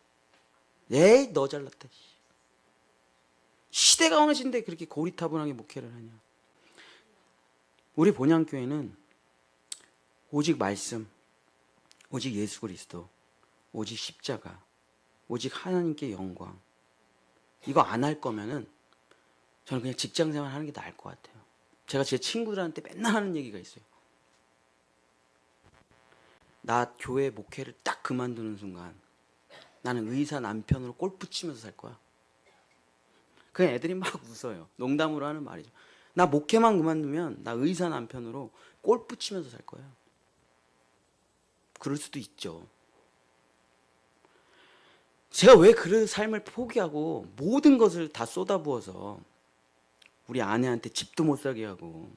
에이, 너 잘났다. 시대가 어느 시대인데 그렇게 고리타분하게 목회를 하냐. 우리 본향교회는 오직 말씀, 오직 예수 그리스도, 오직 십자가, 오직 하나님께 영광. 이거 안 할 거면은 저는 그냥 직장생활 하는 게 나을 것 같아요. 제가 제 친구들한테 맨날 하는 얘기가 있어요. 나 교회 목회를 딱 그만두는 순간 나는 의사 남편으로 골프 치면서 살 거야. 그냥 애들이 막 웃어요. 농담으로 하는 말이죠. 나 목회만 그만두면 나 의사 남편으로 골프 치면서 살 거야. 그럴 수도 있죠. 제가 왜 그 삶을 포기하고 모든 것을 다 쏟아부어서 우리 아내한테 집도 못 사게 하고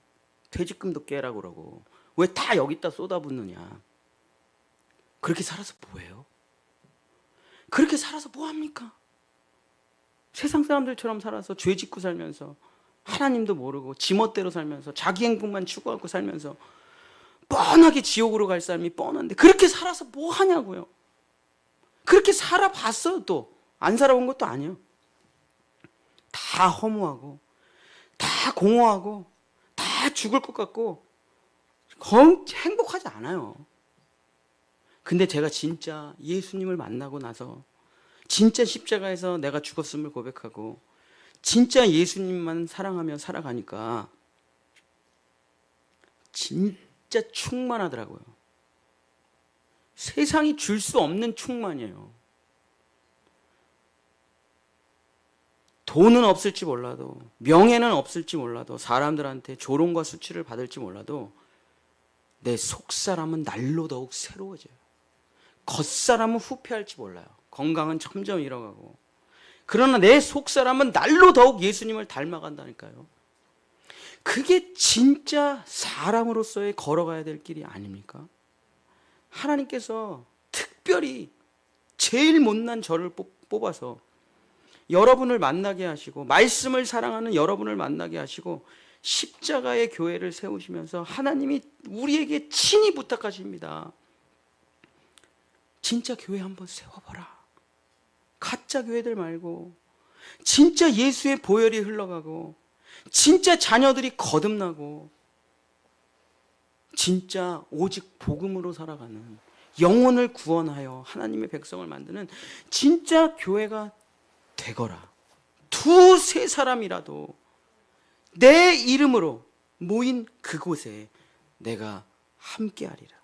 퇴직금도 깨라고 그러고 왜 다 여기다 쏟아붓느냐. 그렇게 살아서 뭐해요? 그렇게 살아서 뭐합니까? 세상 사람들처럼 살아서 죄 짓고 살면서 하나님도 모르고 지멋대로 살면서 자기 행복만 추구하고 살면서 뻔하게 지옥으로 갈 삶이 뻔한데 그렇게 살아서 뭐 하냐고요. 그렇게 살아봤어요. 또 안 살아본 것도 아니에요. 다 허무하고 다 공허하고 다 죽을 것 같고 행복하지 않아요. 근데 제가 진짜 예수님을 만나고 나서 진짜 십자가에서 내가 죽었음을 고백하고 진짜 예수님만 사랑하며 살아가니까 진짜 충만하더라고요. 세상이 줄 수 없는 충만이에요. 돈은 없을지 몰라도, 명예는 없을지 몰라도, 사람들한테 조롱과 수치를 받을지 몰라도 내 속사람은 날로 더욱 새로워져요. 겉사람은 후패할지 몰라요. 건강은 점점 잃어가고. 그러나 내 속사람은 날로 더욱 예수님을 닮아간다니까요. 그게 진짜 사람으로서의 걸어가야 될 길이 아닙니까? 하나님께서 특별히 제일 못난 저를 뽑아서 여러분을 만나게 하시고 말씀을 사랑하는 여러분을 만나게 하시고 십자가의 교회를 세우시면서 하나님이 우리에게 친히 부탁하십니다. 진짜 교회 한번 세워봐라. 가짜 교회들 말고 진짜 예수의 보혈이 흘러가고 진짜 자녀들이 거듭나고 진짜 오직 복음으로 살아가는 영혼을 구원하여 하나님의 백성을 만드는 진짜 교회가 되거라. 두세 사람이라도 내 이름으로 모인 그곳에 내가 함께하리라.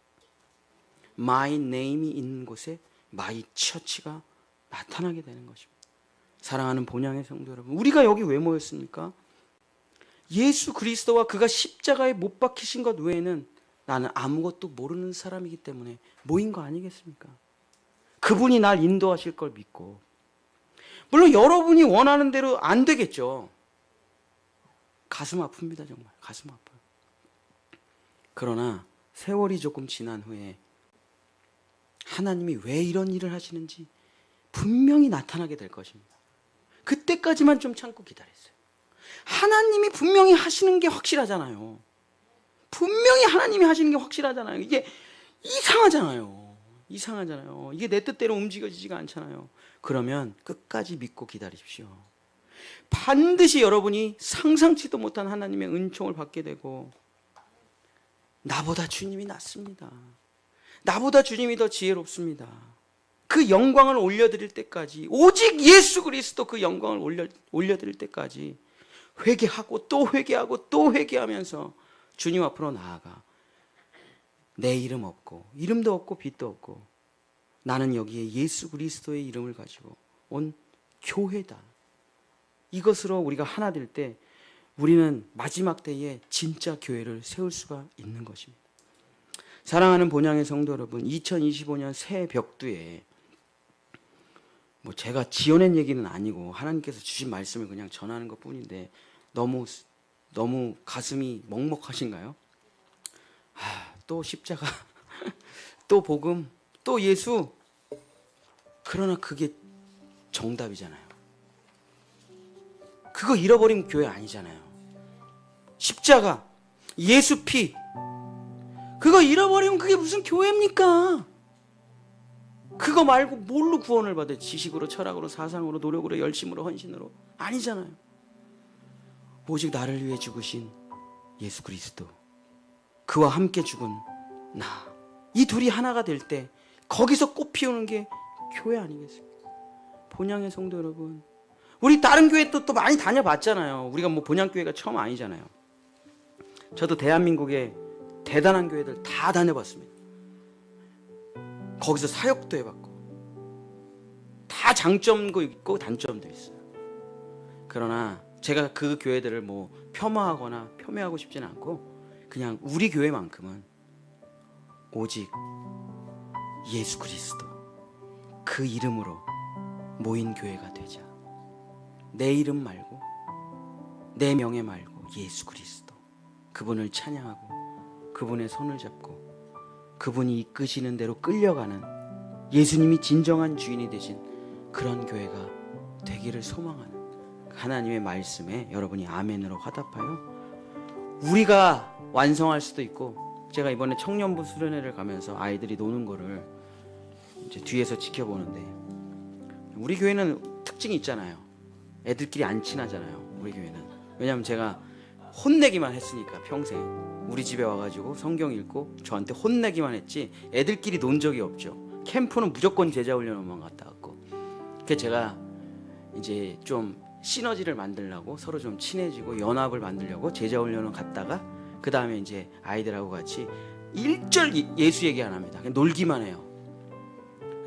My name이 있는 곳에 My church가 나타나게 되는 것입니다. 사랑하는 본향의 성도 여러분, 우리가 여기 왜 모였습니까? 예수 그리스도와 그가 십자가에 못 박히신 것 외에는 나는 아무것도 모르는 사람이기 때문에 모인 거 아니겠습니까? 그분이 날 인도하실 걸 믿고, 물론 여러분이 원하는 대로 안 되겠죠. 가슴 아픕니다. 정말 가슴 아파요. 그러나 세월이 조금 지난 후에 하나님이 왜 이런 일을 하시는지 분명히 나타나게 될 것입니다. 그때까지만 좀 참고 기다렸어요. 하나님이 분명히 하시는 게 확실하잖아요. 분명히 하나님이 하시는 게 확실하잖아요. 이게 이상하잖아요. 이게 내 뜻대로 움직여지지가 않잖아요. 그러면 끝까지 믿고 기다리십시오. 반드시 여러분이 상상치도 못한 하나님의 은총을 받게 되고, 나보다 주님이 낫습니다. 나보다 주님이 더 지혜롭습니다. 그 영광을 올려드릴 때까지, 오직 예수 그리스도 그 영광을 올려드릴 때까지 회개하고 또 회개하고 또 회개하면서 주님 앞으로 나아가 내 이름 없고 이름도 없고 빛도 없고 나는 여기에 예수 그리스도의 이름을 가지고 온 교회다. 이것으로 우리가 하나 될 때 우리는 마지막 때에 진짜 교회를 세울 수가 있는 것입니다. 사랑하는 본향의 성도 여러분, 2025년 새 벽두에 뭐 제가 지어낸 얘기는 아니고 하나님께서 주신 말씀을 그냥 전하는 것 뿐인데 너무 가슴이 먹먹하신가요? 또 십자가, 또 복음, 또 예수. 그러나 그게 정답이잖아요. 그거 잃어버린 교회 아니잖아요. 십자가, 예수 피, 그거 잃어버리면 그게 무슨 교회입니까? 그거 말고 뭘로 구원을 받아요? 지식으로, 철학으로, 사상으로, 노력으로, 열심으로, 헌신으로? 아니잖아요. 오직 나를 위해 죽으신 예수 그리스도, 그와 함께 죽은 나, 이 둘이 하나가 될 때 거기서 꽃 피우는 게 교회 아니겠습니까? 본향의 성도 여러분, 우리 다른 교회 또 많이 다녀봤잖아요. 우리가 뭐 본향교회가 처음 아니잖아요. 저도 대한민국의 대단한 교회들 다 다녀봤습니다. 거기서 사역도 해봤고, 다 장점도 있고 단점도 있어요. 그러나 제가 그 교회들을 뭐 폄하하거나 폄훼하고 싶지는 않고, 그냥 우리 교회만큼은 오직 예수 그리스도, 그 이름으로 모인 교회가 되자. 내 이름 말고, 내 명예 말고 예수 그리스도, 그분을 찬양하고 그분의 손을 잡고 그분이 이끄시는 대로 끌려가는, 예수님이 진정한 주인이 되신 그런 교회가 되기를 소망하는 하나님의 말씀에 여러분이 아멘으로 화답하여 우리가 완성할 수도 있고, 제가 이번에 청년부 수련회를 가면서 아이들이 노는 거를 이제 뒤에서 지켜보는데, 우리 교회는 특징이 있잖아요. 애들끼리 안 친하잖아요. 우리 교회는. 왜냐하면 제가 혼내기만 했으니까 평생 우리 집에 와가지고 성경 읽고 저한테 혼내기만 했지 애들끼리 논 적이 없죠. 캠프는 무조건 제자훈련만 갔다 왔고, 그래서 제가 이제 좀 시너지를 만들려고, 서로 좀 친해지고 연합을 만들려고 제자훈련을 갔다가 그 다음에 이제 아이들하고 같이 일절 예수 얘기 안 합니다. 그냥 놀기만 해요.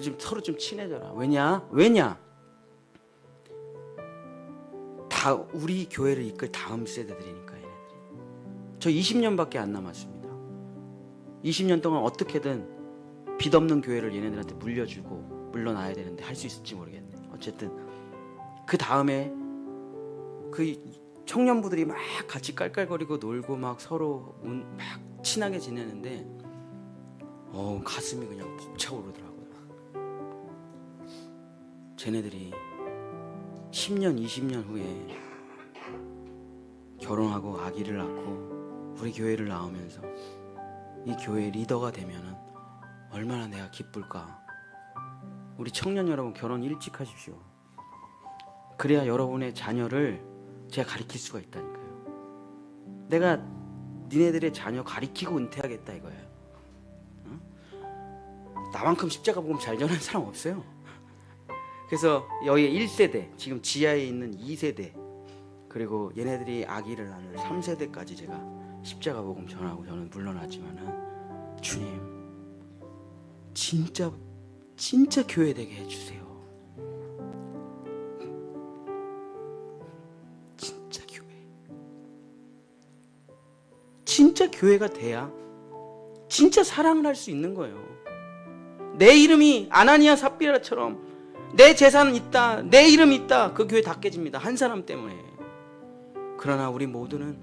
지금 서로 좀 친해져라. 왜냐? 다 우리 교회를 이끌 다음 세대들이니까. 얘네들이. 저 20년밖에 안 남았습니다. 20년 동안 어떻게든 빚없는 교회를 얘네들한테 물려주고 물러나야 되는데 할 수 있을지 모르겠네. 어쨌든 그 다음에 그 청년부들이 막 같이 깔깔거리고 놀고 막 서로 막 친하게 지내는데 가슴이 그냥 벅차오르더라고요. 쟤네들이 10년, 20년 후에 결혼하고 아기를 낳고 우리 교회를 나오면서 이 교회의 리더가 되면은 얼마나 내가 기쁠까. 우리 청년 여러분, 결혼 일찍 하십시오. 그래야 여러분의 자녀를 제가 가르칠 수가 있다니까요. 내가 니네들의 자녀 가르치고 은퇴하겠다 이거예요. 응? 나만큼 십자가 복음 잘 전하는 사람 없어요. 그래서 여기 1세대, 지금 지하에 있는 2세대, 그리고 얘네들이 아기를 낳는 3세대까지 제가 십자가 복음 전하고 저는 물러나지만은, 주님 진짜 교회 되게 해주세요. 진짜 교회가 돼야 진짜 사랑을 할 수 있는 거예요. 내 이름이 아나니아 삽비라처럼 내 재산은 있다, 내 이름이 있다, 그 교회 다 깨집니다. 한 사람 때문에. 그러나 우리 모두는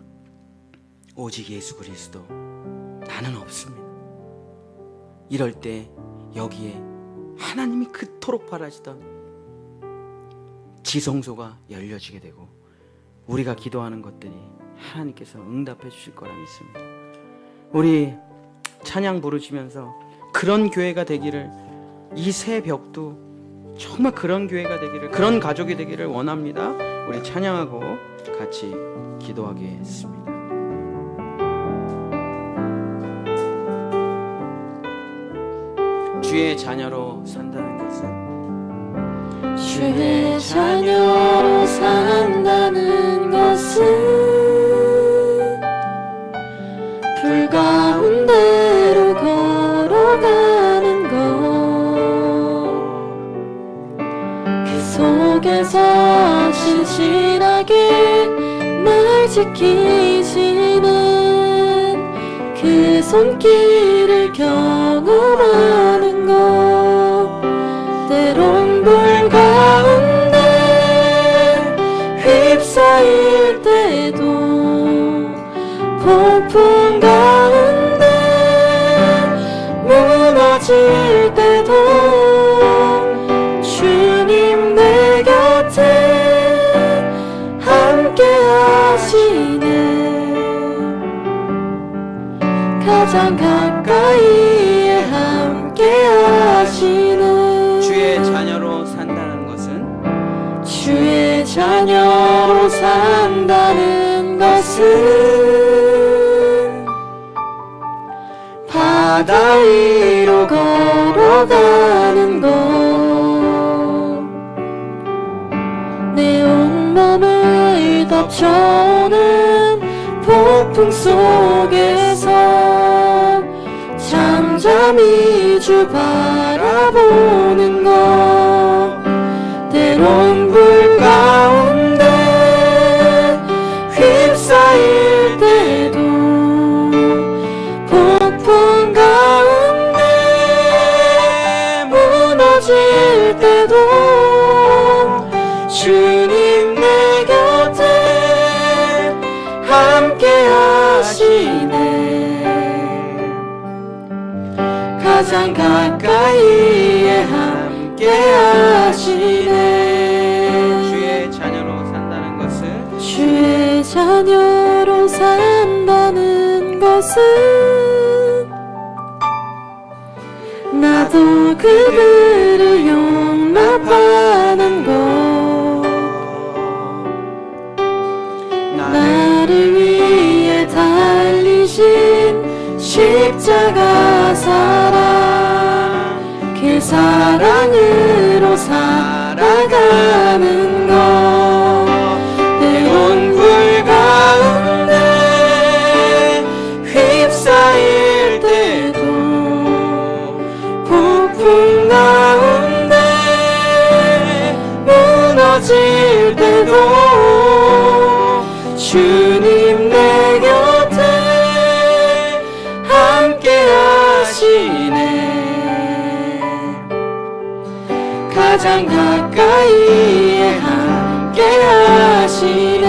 오직 예수 그리스도, 나는 없습니다. 이럴 때 여기에 하나님이 그토록 바라시던 지성소가 열려지게 되고 우리가 기도하는 것들이 하나님께서 응답해 주실 거라 믿습니다. 우리 찬양 부르시면서 그런 교회가 되기를, 이 새 벽도 정말 그런 교회가 되기를, 그런 가족이 되기를 원합니다. 우리 찬양하고 같이 기도하겠습니다. 주의 자녀로 산다는 것은, 주의 자녀로 산다는 것은 불 가운데로 걸어가는 것, 그 속에서 신실하게 날 지키시는 그 손길을 경험하는 것, 때론 불가 가장 가까이에 함께 하시는 주의 자녀로 산다는 것은 주의 자녀로 산다는 것은 바다 위로 걸어가는 것 내 온몸을 덮쳐오는 폭풍 속에서 잠잠히 주 바라보는 것 때론 불 가운데 휩싸일 때도 폭풍 가운데 무너질 때도 주님 내 곁에 함께 하시네 가장 가까이에 함께 하시네 주의 자녀로 산다는 것은 주의 자녀로 산다는 것은 나도 그들을 용납하는 것 나를 위해 달리신 십자가 사랑 그 사랑으로 살아가는 것 때론 불 가운데 휩싸일 때도 폭풍 가운데 무너질 때도 주님 내 곁에 함께 하시네 가장 가까이에 함께 하시네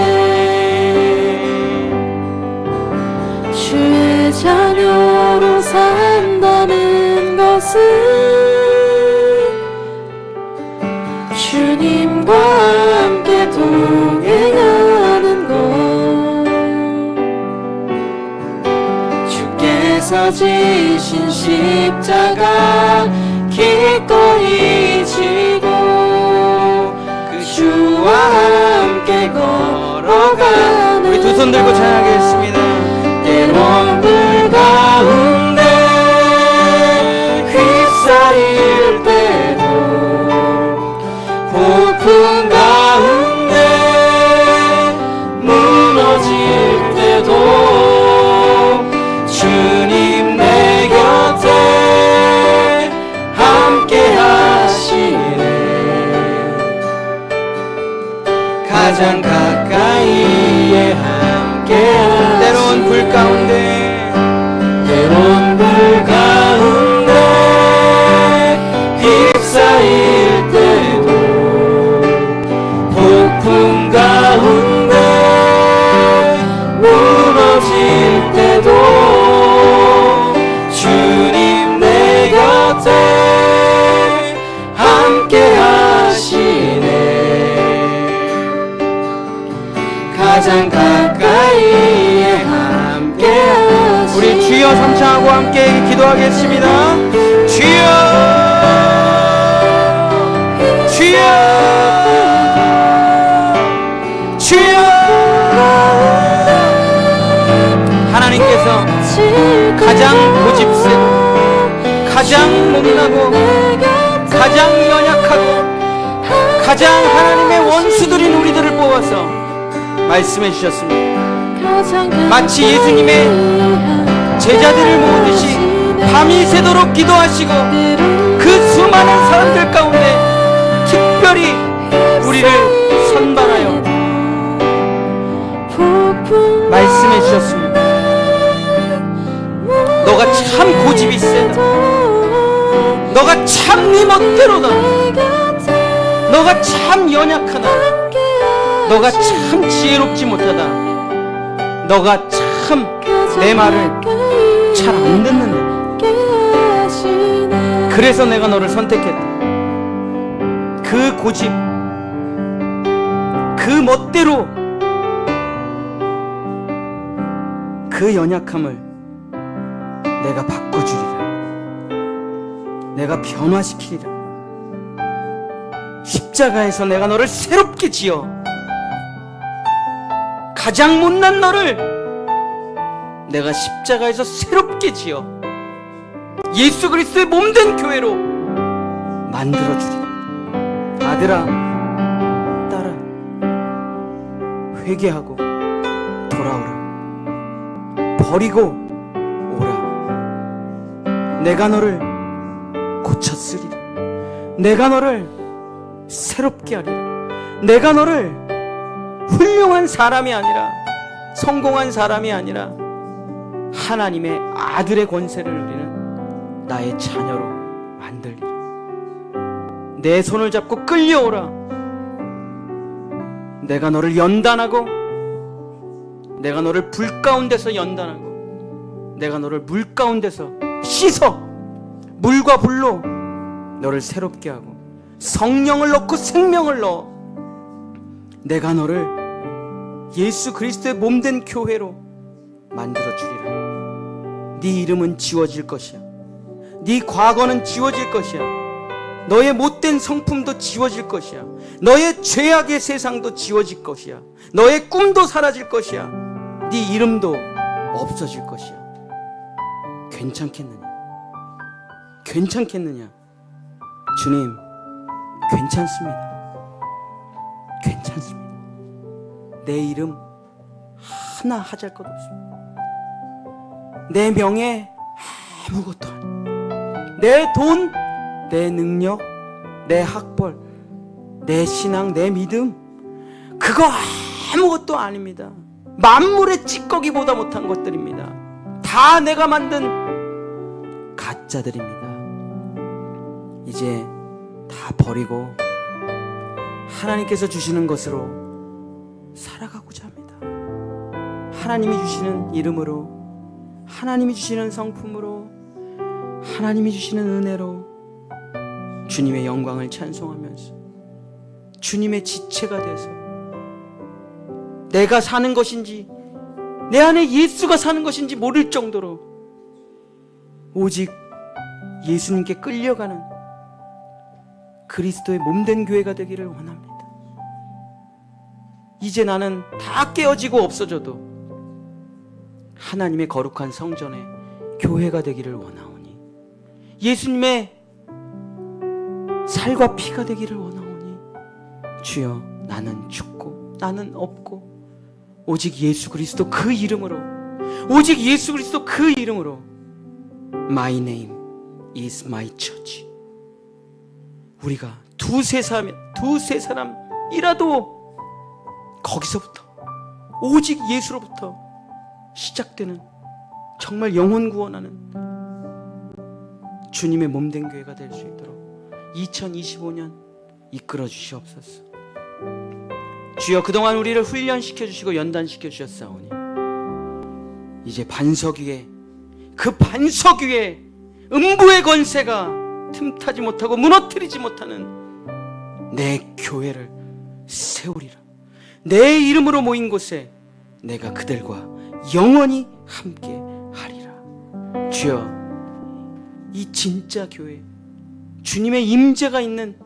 주의 자녀로 산다는 것은 주님과 함께 동행하는 것 주께서 지신 십자가 기꺼이 지고 그 주와 함께 걸어가는 우리 두 손 들고 찬양하겠습니다. 때론 불 가운데 휩싸일 때도 폭풍 가운데 무너질 때도 주님 내 곁에 함께 하시네 가장 가까이에 함께 하시네 때론 불 가운데 때론 불 가운데 휩싸일 때도 폭풍 가운데 무너질 때도 주님 내 곁에 함께 하시네 가장 가까이에 함께 하시네 우리 주여 삼창하고 함께 기도하겠습니다. 주여 주여 주여 하나님께서 가장 고집센 가장 못나고 가장 연약하고 가장 하나님의 원수들인 우리들을 뽑아서 말씀해 주셨습니다. 마치 예수님의 제자들을 모으듯이 밤이 새도록 기도하시고 그 수많은 사람들 가운데 특별히 우리를 선발하여 말씀해 주셨습니다. 너가 참 고집이 세다. 너가 참 네 멋대로다. 너가 참 연약하다. 너가 참 지혜롭지 못하다. 너가 참 내 말을 잘 안 듣는다. 그래서 내가 너를 선택했다. 그 고집, 그 멋대로, 그 연약함을 내가 바꿔주리라. 내가 변화시키리라. 십자가에서 내가 너를 새롭게 지어 가장 못난 너를 내가 십자가에서 새롭게 지어 예수 그리스도의 몸된 교회로 만들어주리라. 아들아, 딸아, 회개하고 돌아오라. 버리고 오라. 내가 너를 고쳤으리라. 내가 너를 새롭게 하리라. 내가 너를 훌륭한 사람이 아니라, 성공한 사람이 아니라 하나님의 아들의 권세를 누리는 나의 자녀로 만들리라. 내 손을 잡고 끌려오라. 내가 너를 연단하고, 내가 너를 불 가운데서 연단하고, 내가 너를 물 가운데서 씻어 물과 불로 너를 새롭게 하고, 성령을 넣고 생명을 넣어 내가 너를 예수 그리스도의 몸된 교회로 만들어주리라. 네 이름은 지워질 것이야. 네 과거는 지워질 것이야. 너의 못된 성품도 지워질 것이야. 너의 죄악의 세상도 지워질 것이야. 너의 꿈도 사라질 것이야. 네 이름도 없어질 것이야. 괜찮겠느냐? 괜찮겠느냐? 주님, 괜찮습니다. 괜찮습니다. 내 이름 하나 하잘 것 없습니다. 내 명예 아무것도 아닙니다. 내 돈, 내 능력, 내 학벌, 내 신앙, 내 믿음, 그거 아무것도 아닙니다. 만물의 찌꺼기보다 못한 것들입니다. 다 내가 만든 가짜들입니다. 이제 다 버리고 하나님께서 주시는 것으로 살아가고자 합니다. 하나님이 주시는 이름으로, 하나님이 주시는 성품으로, 하나님이 주시는 은혜로 주님의 영광을 찬송하면서 주님의 지체가 돼서 내가 사는 것인지 내 안에 예수가 사는 것인지 모를 정도로 오직 예수님께 끌려가는 그리스도의 몸된 교회가 되기를 원합니다. 이제 나는 다 깨어지고 없어져도 하나님의 거룩한 성전에 교회가 되기를 원하오니, 예수님의 살과 피가 되기를 원하오니, 주여, 나는 죽고 나는 없고 오직 예수 그리스도 그 이름으로, 오직 예수 그리스도 그 이름으로 My name is my church. 우리가 두세 사람이라도 거기서부터 오직 예수로부터 시작되는 정말 영혼 구원하는 주님의 몸된 교회가 될 수 있도록 2025년 이끌어 주시옵소서. 주여, 그동안 우리를 훈련시켜 주시고 연단시켜 주셨사오니 이제 반석 위에, 그 반석 위에 음부의 권세가 틈타지 못하고 무너뜨리지 못하는 내 교회를 세우리라. 내 이름으로 모인 곳에 내가 그들과 영원히 함께 하리라. 주여, 이 진짜 교회, 주님의 임재가 있는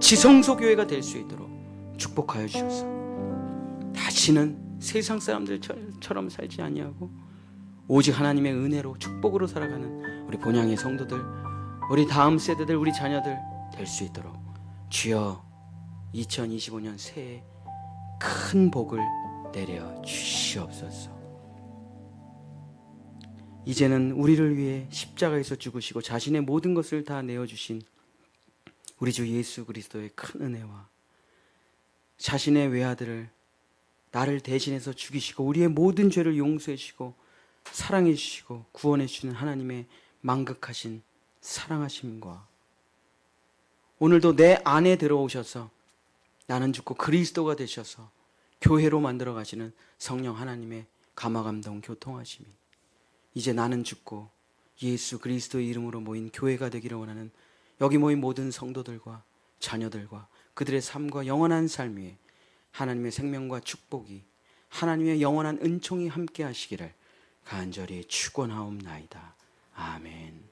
지성소 교회가 될 수 있도록 축복하여 주셔서 다시는 세상 사람들처럼 살지 아니하고 오직 하나님의 은혜로 축복으로 살아가는 우리 본향의 성도들, 우리 다음 세대들, 우리 자녀들 될 수 있도록 주여 2025년 새해 큰 복을 내려 주시옵소서. 이제는 우리를 위해 십자가에서 죽으시고 자신의 모든 것을 다 내어주신 우리 주 예수 그리스도의 큰 은혜와 자신의 외아들을 나를 대신해서 죽이시고 우리의 모든 죄를 용서해 주시고 사랑해 주시고 구원해 주시는 하나님의 만극하신 사랑하심과 오늘도 내 안에 들어오셔서 나는 죽고 그리스도가 되셔서 교회로 만들어 가시는 성령 하나님의 감화감동 교통하심이 이제 나는 죽고 예수 그리스도의 이름으로 모인 교회가 되기를 원하는 여기 모인 모든 성도들과 자녀들과 그들의 삶과 영원한 삶 위에 하나님의 생명과 축복이, 하나님의 영원한 은총이 함께 하시기를 간절히 축원하옵나이다. 아멘.